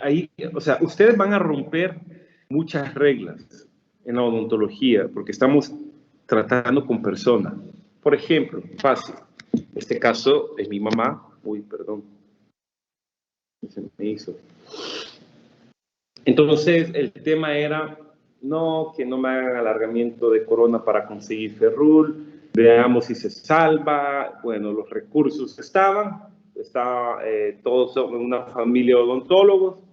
ahí, o sea, ustedes van a romper muchas reglas en la odontología porque estamos tratando con personas. Por ejemplo, fácil, este caso es mi mamá. Uy, perdón. Se me hizo. Entonces, el tema era, no, que no me hagan alargamiento de corona para conseguir ferrul, veamos si se salva. Bueno, los recursos estaban, todos somos una familia de odontólogos,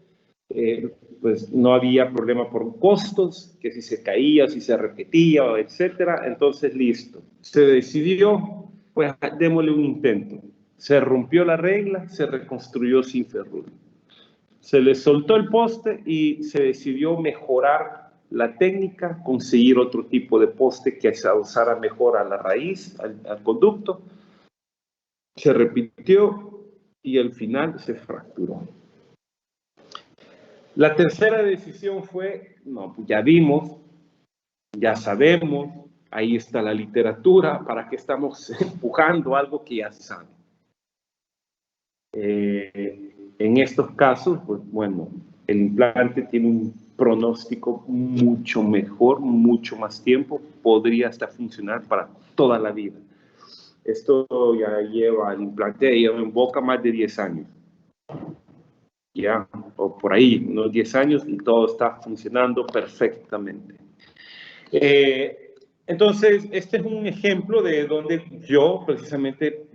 pues no había problema por costos, que si se caía, si se repetía, etcétera. Entonces, listo, se decidió, pues démosle un intento. Se rompió la regla, se reconstruyó sin ferrul. Se le soltó el poste y se decidió mejorar la técnica, conseguir otro tipo de poste que se usara mejor a la raíz, al conducto. Se repitió y al final se fracturó. La tercera decisión fue, no, pues ya vimos, ya sabemos, ahí está la literatura, ¿para qué estamos empujando algo que ya se sabe? En estos casos, pues bueno, el implante tiene un pronóstico mucho mejor, mucho más tiempo, podría hasta funcionar para toda la vida. Esto ya lleva, el implante lleva en boca más de 10 años. Ya, o por ahí, unos 10 años y todo está funcionando perfectamente. Entonces, este es un ejemplo de donde yo, precisamente,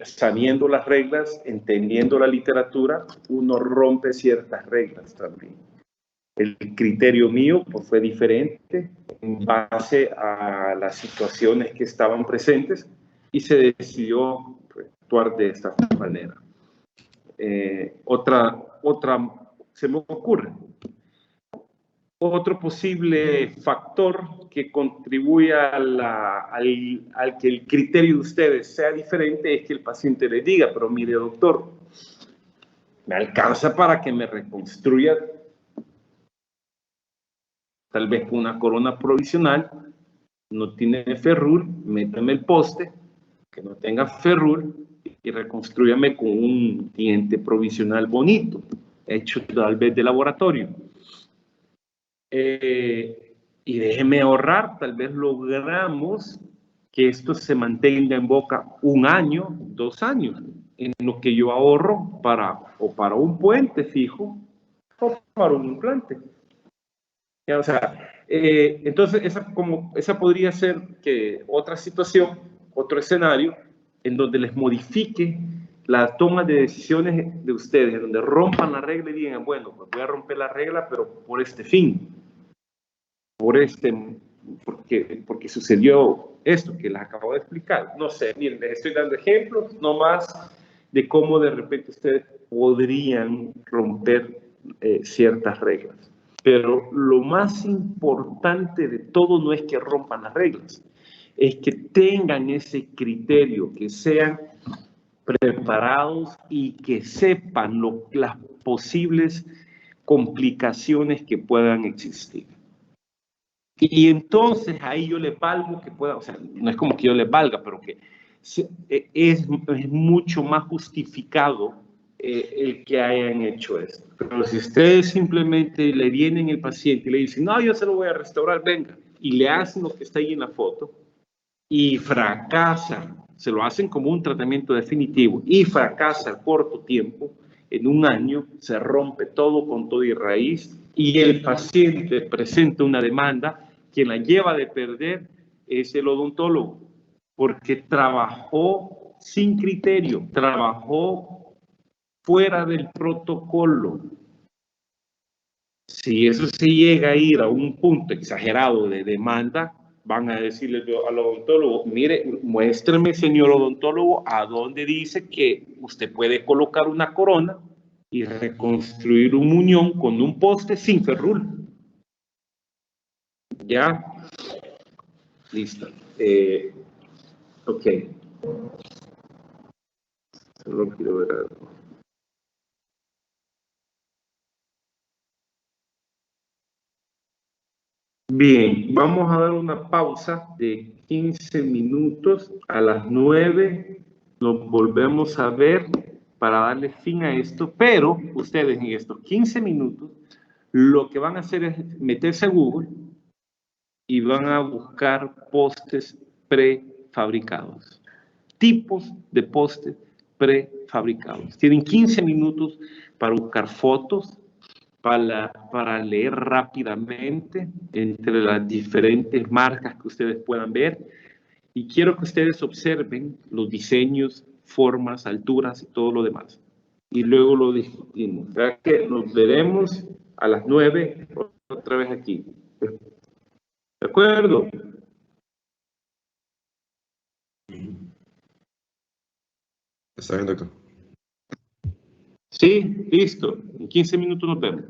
sabiendo las reglas, entendiendo la literatura, uno rompe ciertas reglas también. El criterio mío pues, fue diferente en base a las situaciones que estaban presentes y se decidió pues, actuar de esta manera. Otra, se me ocurre, otro posible factor que contribuye al que el criterio de ustedes sea diferente es que el paciente le diga, pero mire doctor, me alcanza para que me reconstruya tal vez con una corona provisional, no tiene ferrul, métame el poste, que no tenga ferrul y reconstrúyame con un diente provisional bonito, hecho tal vez de laboratorio. Y déjeme ahorrar, tal vez logramos que esto se mantenga en boca 1 año, 2 años, en lo que yo ahorro para un puente fijo o para un implante. Ya, o sea, entonces esa podría ser que otra situación, otro escenario, en donde les modifique la toma de decisiones de ustedes, en donde rompan la regla y digan, bueno, pues voy a romper la regla, pero por este fin. Porque sucedió esto que les acabo de explicar. No sé, miren, les estoy dando ejemplos nomás de cómo de repente ustedes podrían romper ciertas reglas. Pero lo más importante de todo no es que rompan las reglas, es que tengan ese criterio, que sean preparados y que sepan las posibles complicaciones que puedan existir. Y entonces ahí yo le valgo que pueda, o sea, no es como que yo le valga, pero que es mucho más justificado el que hayan hecho esto. Pero si ustedes simplemente le vienen el paciente y le dicen, no, yo se lo voy a restaurar, venga, y le hacen lo que está ahí en la foto, y fracasa, se lo hacen como un tratamiento definitivo, y fracasa al corto tiempo, en 1 año, se rompe todo con todo y raíz, y el paciente presenta una demanda, quien la lleva de perder es el odontólogo, porque trabajó sin criterio, trabajó fuera del protocolo. Si eso se llega a ir a un punto exagerado de demanda, van a decirle al odontólogo, mire, muéstreme, señor odontólogo, a dónde dice que usted puede colocar una corona y reconstruir un muñón con un poste sin ferrul. ¿Ya? Listo. Ok. Solo quiero ver algo. Bien, vamos a dar una pausa de 15 minutos. A las 9 nos volvemos a ver para darle fin a esto, pero ustedes en estos 15 minutos lo que van a hacer es meterse a Google y van a buscar postes prefabricados, tipos de postes prefabricados. Tienen 15 minutos para buscar fotos, para leer rápidamente entre las diferentes marcas que ustedes puedan ver. Y quiero que ustedes observen los diseños, formas, alturas y todo lo demás. Y luego lo discutimos. ¿Verdad que nos veremos a las 9 otra vez aquí? ¿De acuerdo? Está bien, doctor. Sí, listo. En 15 minutos nos vemos.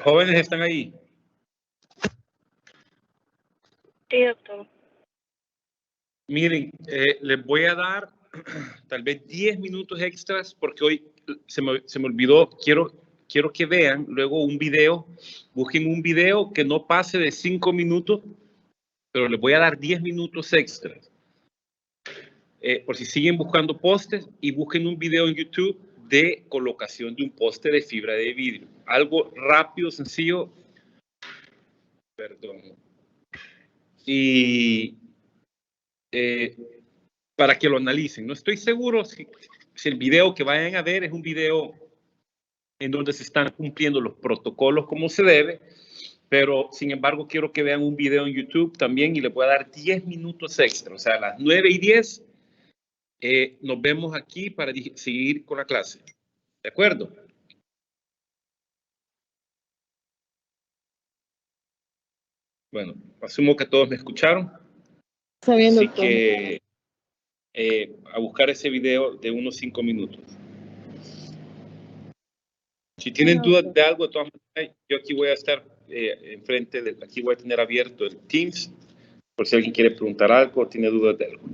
Jóvenes, ¿están ahí? Sí, doctor. Miren, les voy a dar tal vez 10 minutos extras porque hoy se me olvidó, quiero que vean luego un video, busquen un video que no pase de 5 minutos, pero les voy a dar 10 minutos extras. Por si siguen buscando postes, y busquen un video en YouTube de colocación de un poste de fibra de vidrio. Algo rápido, sencillo. Perdón. Y para que lo analicen. No estoy seguro si el video que vayan a ver es un video en donde se están cumpliendo los protocolos como se debe, pero sin embargo quiero que vean un video en YouTube también y les voy a dar 10 minutos extra, o sea, a las 9:10 nos vemos aquí para seguir con la clase. ¿De acuerdo? Bueno, asumo que todos me escucharon. Está bien, Así doctor. que a buscar ese video de unos 5 minutos. Si tienen dudas de algo, de todas maneras, yo aquí voy a estar enfrente, aquí voy a tener abierto el Teams, por si alguien quiere preguntar algo o tiene dudas de algo.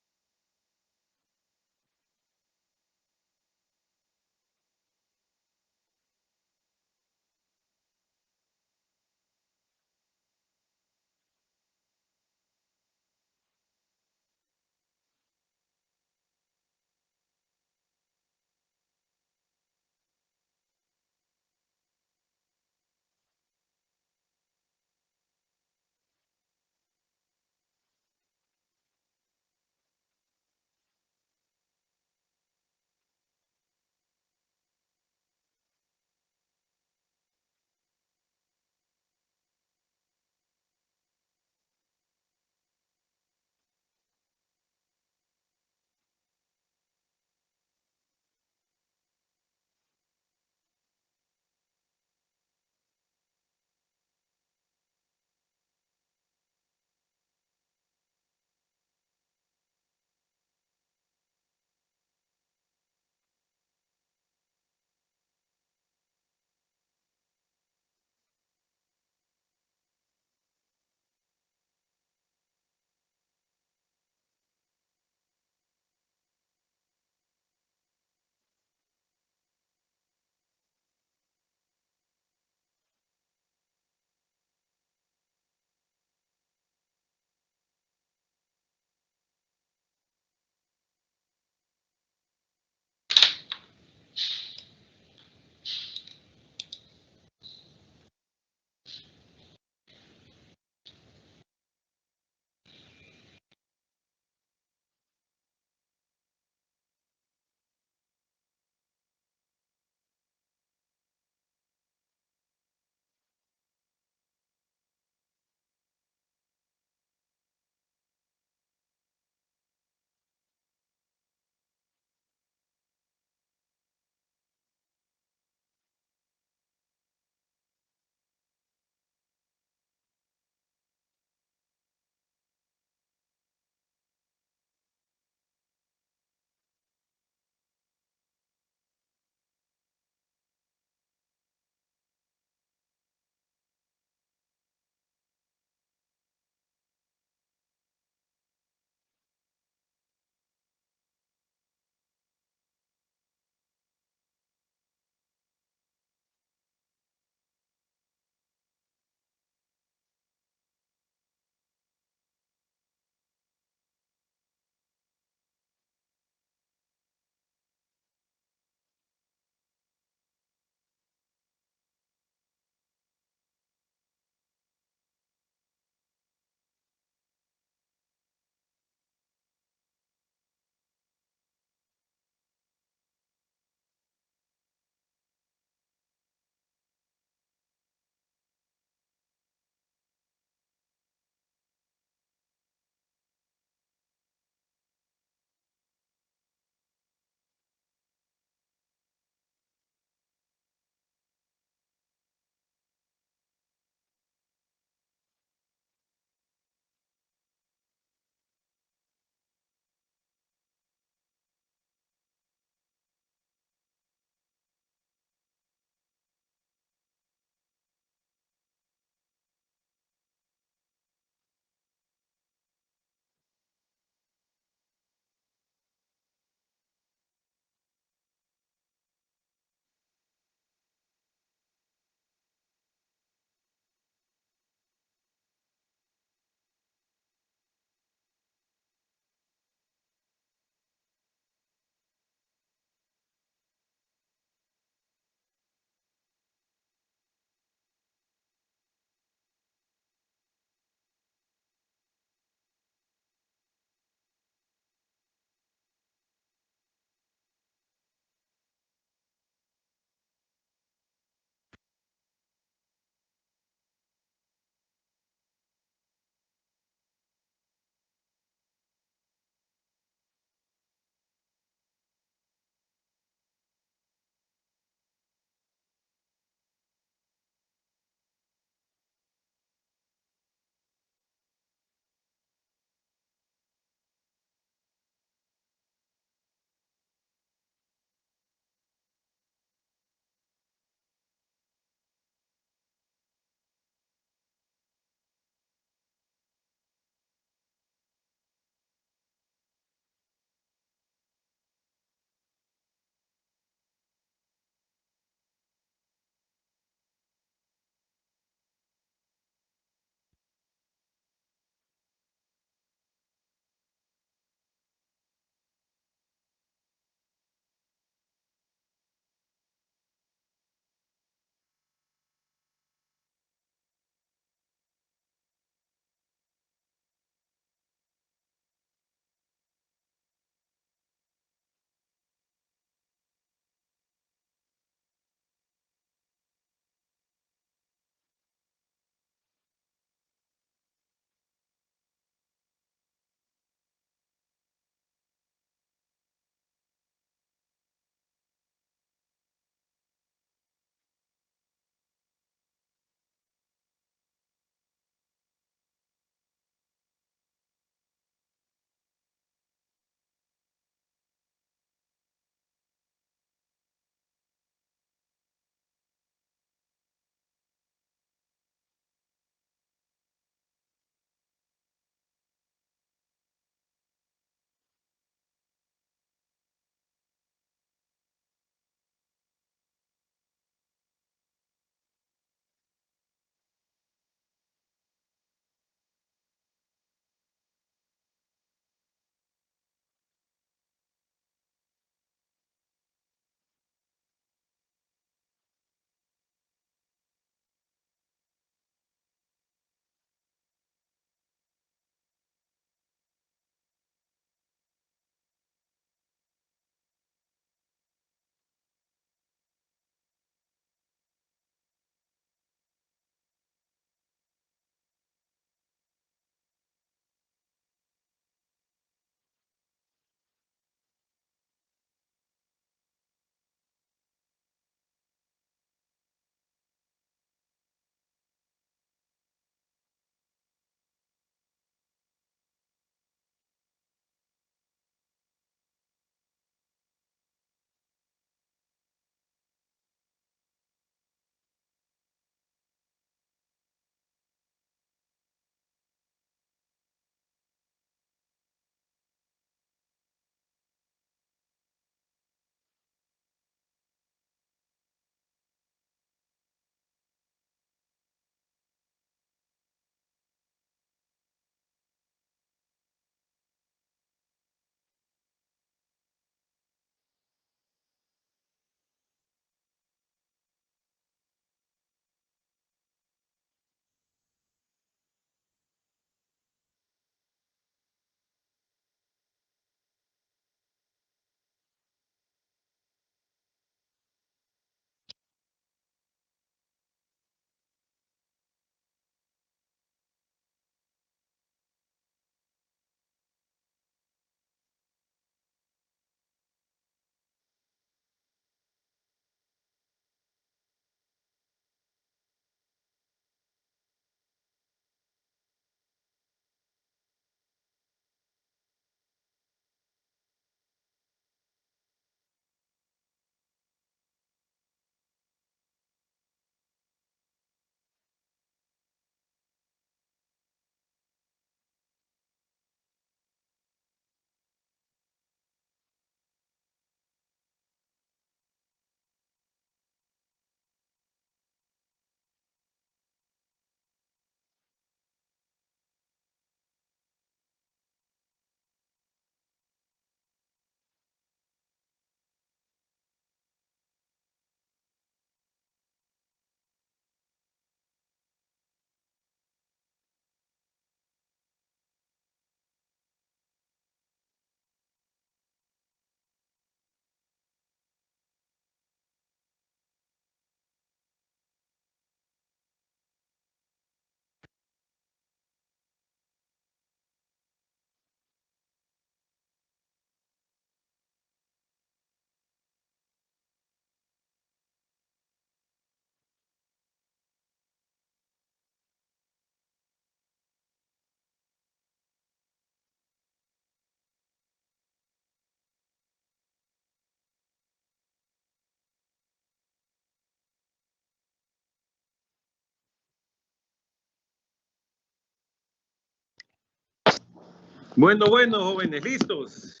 Bueno, jóvenes, ¿listos?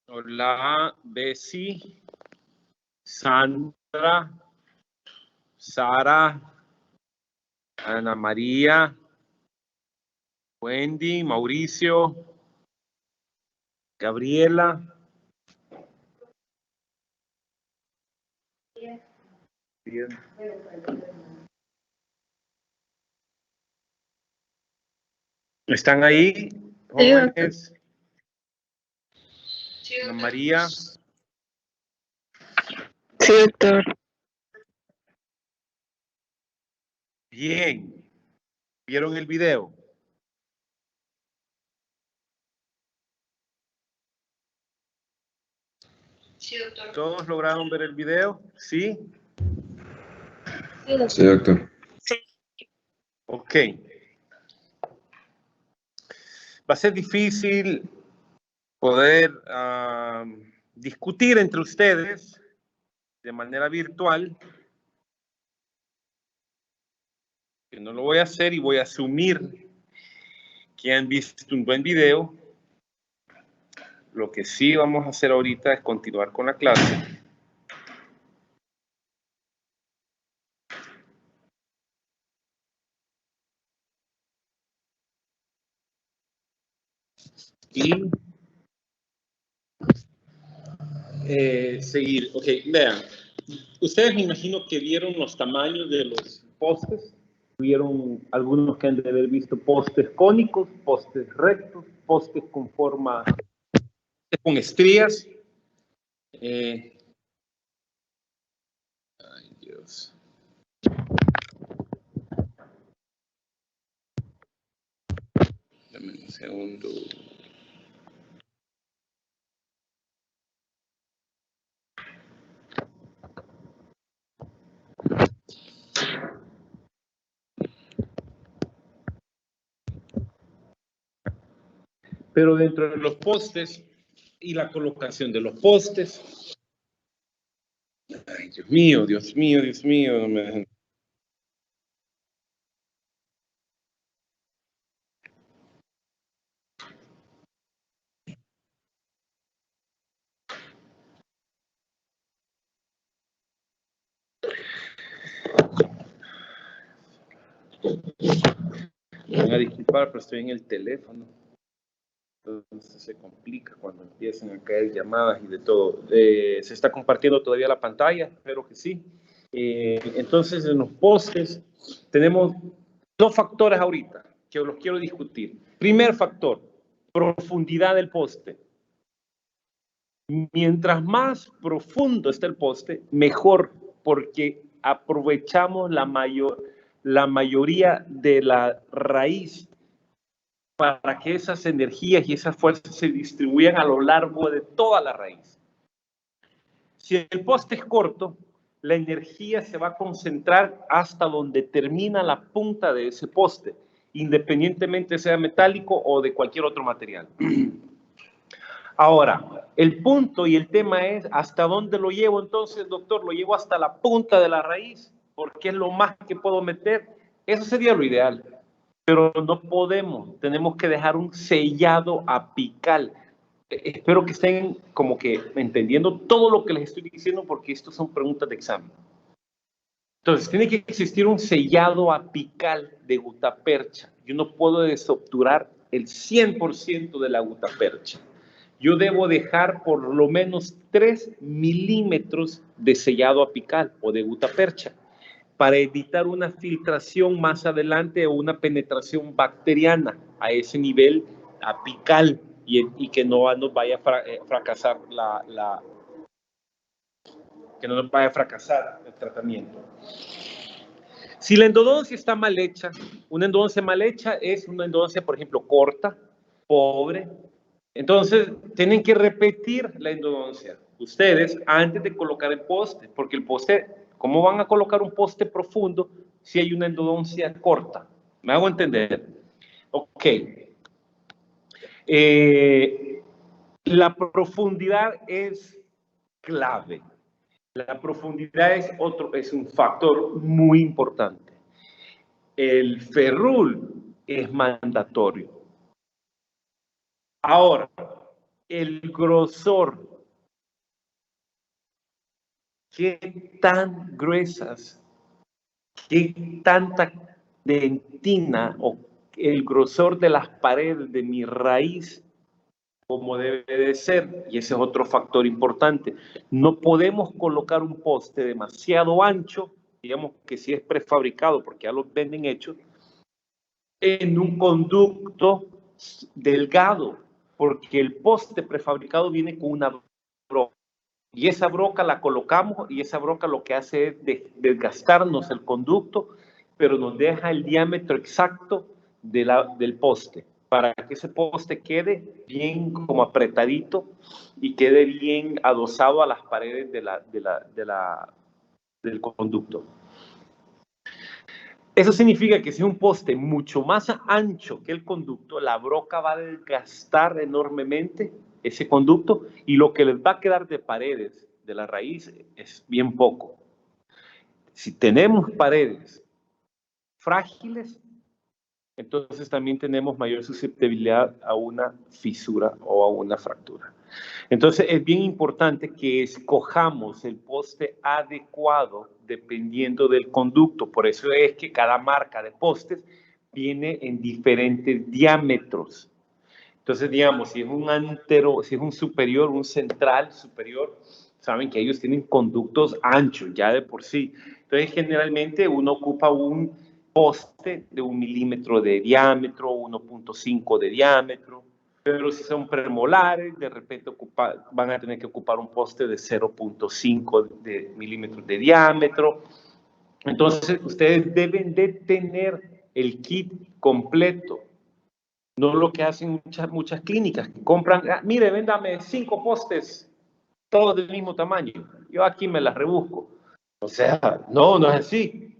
Hola, Bessie, Sandra, Sara, Ana María, Wendy, Mauricio, Gabriela. Bien. ¿Están ahí, jóvenes? Sí, Ana doctor. María. Sí, doctor. Bien. ¿Vieron el video? Sí, doctor. ¿Todos lograron ver el video? ¿Sí? Sí, doctor. Ok. Va a ser difícil poder discutir entre ustedes de manera virtual, que no lo voy a hacer y voy a asumir que han visto un buen video. Lo que sí vamos a hacer ahorita es continuar con la clase. Y seguir. Ok, vean. Ustedes me imagino que vieron los tamaños de los postes. Vieron algunos que han de haber visto postes cónicos, postes rectos, postes con forma, con estrías. Ay, Dios. Dame un segundo. Pero dentro de los postes y la colocación de los postes. Ay, Dios mío, Dios mío, Dios mío. No me dejen. Me van a disculpar, pero estoy en el teléfono. Entonces se complica cuando empiezan a caer llamadas y de todo. Se está compartiendo todavía la pantalla, espero que sí. Entonces en los postes tenemos dos factores ahorita que los quiero discutir. Primer factor, profundidad del poste. Mientras más profundo esté el poste, mejor, porque aprovechamos la mayoría de la raíz para que esas energías y esas fuerzas se distribuyan a lo largo de toda la raíz. Si el poste es corto, la energía se va a concentrar hasta donde termina la punta de ese poste, independientemente sea metálico o de cualquier otro material. Ahora, el punto y el tema es, ¿hasta dónde lo llevo entonces, doctor? Lo llevo hasta la punta de la raíz, porque es lo más que puedo meter. Eso sería lo ideal, pero no podemos. Tenemos que dejar un sellado apical. Espero que estén como que entendiendo todo lo que les estoy diciendo, porque esto son preguntas de examen. Entonces, tiene que existir un sellado apical de gutapercha. Yo no puedo desobturar el 100% de la gutapercha. Yo debo dejar por lo menos 3 milímetros de sellado apical o de gutapercha para evitar una filtración más adelante o una penetración bacteriana a ese nivel apical y que no nos vaya a fracasar que no nos vaya a fracasar el tratamiento. Si la endodoncia está mal hecha, una endodoncia mal hecha es una endodoncia, por ejemplo, corta, pobre. Entonces, tienen que repetir la endodoncia ustedes antes de colocar el poste, porque el poste, ¿cómo van a colocar un poste profundo si hay una endodoncia corta? ¿Me hago entender? Ok. La profundidad es clave. La profundidad es un factor muy importante. El ferrul es mandatorio. Ahora, el grosor. ¿Qué tan gruesas, qué tanta dentina o el grosor de las paredes de mi raíz como debe de ser? Y ese es otro factor importante. No podemos colocar un poste demasiado ancho, digamos que si es prefabricado, porque ya los venden hechos, en un conducto delgado, porque el poste prefabricado viene con una broca. Y esa broca la colocamos y esa broca lo que hace es desgastarnos el conducto, pero nos deja el diámetro exacto del poste, para que ese poste quede bien como apretadito y quede bien adosado a las paredes del conducto. Eso significa que si es un poste mucho más ancho que el conducto, la broca va a desgastar enormemente ese conducto y lo que les va a quedar de paredes de la raíz es bien poco. Si tenemos paredes frágiles, entonces también tenemos mayor susceptibilidad a una fisura o a una fractura. Entonces es bien importante que escojamos el poste adecuado dependiendo del conducto. Por eso es que cada marca de postes viene en diferentes diámetros. Entonces, digamos, si es un antero, si es un superior, un central superior, saben que ellos tienen conductos anchos ya de por sí. Entonces, generalmente uno ocupa un poste de 1 milímetro de diámetro, 1.5 de diámetro. Pero si son premolares, de repente van a tener que ocupar un poste de 0.5 milímetros de diámetro. Entonces, ustedes deben de tener el kit completo. No lo que hacen muchas clínicas, que compran, mire, véndame 5 postes, todos del mismo tamaño. Yo aquí me las rebusco. O sea, no es así.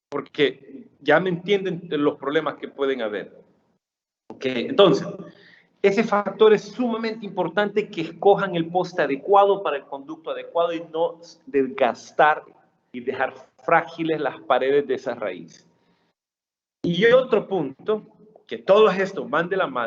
Porque ya me entienden los problemas que pueden haber. Okay, entonces, ese factor es sumamente importante, que escojan el poste adecuado para el conducto adecuado y no desgastar y dejar frágiles las paredes de esa raíz. Y otro punto, que todos estos van de la mano,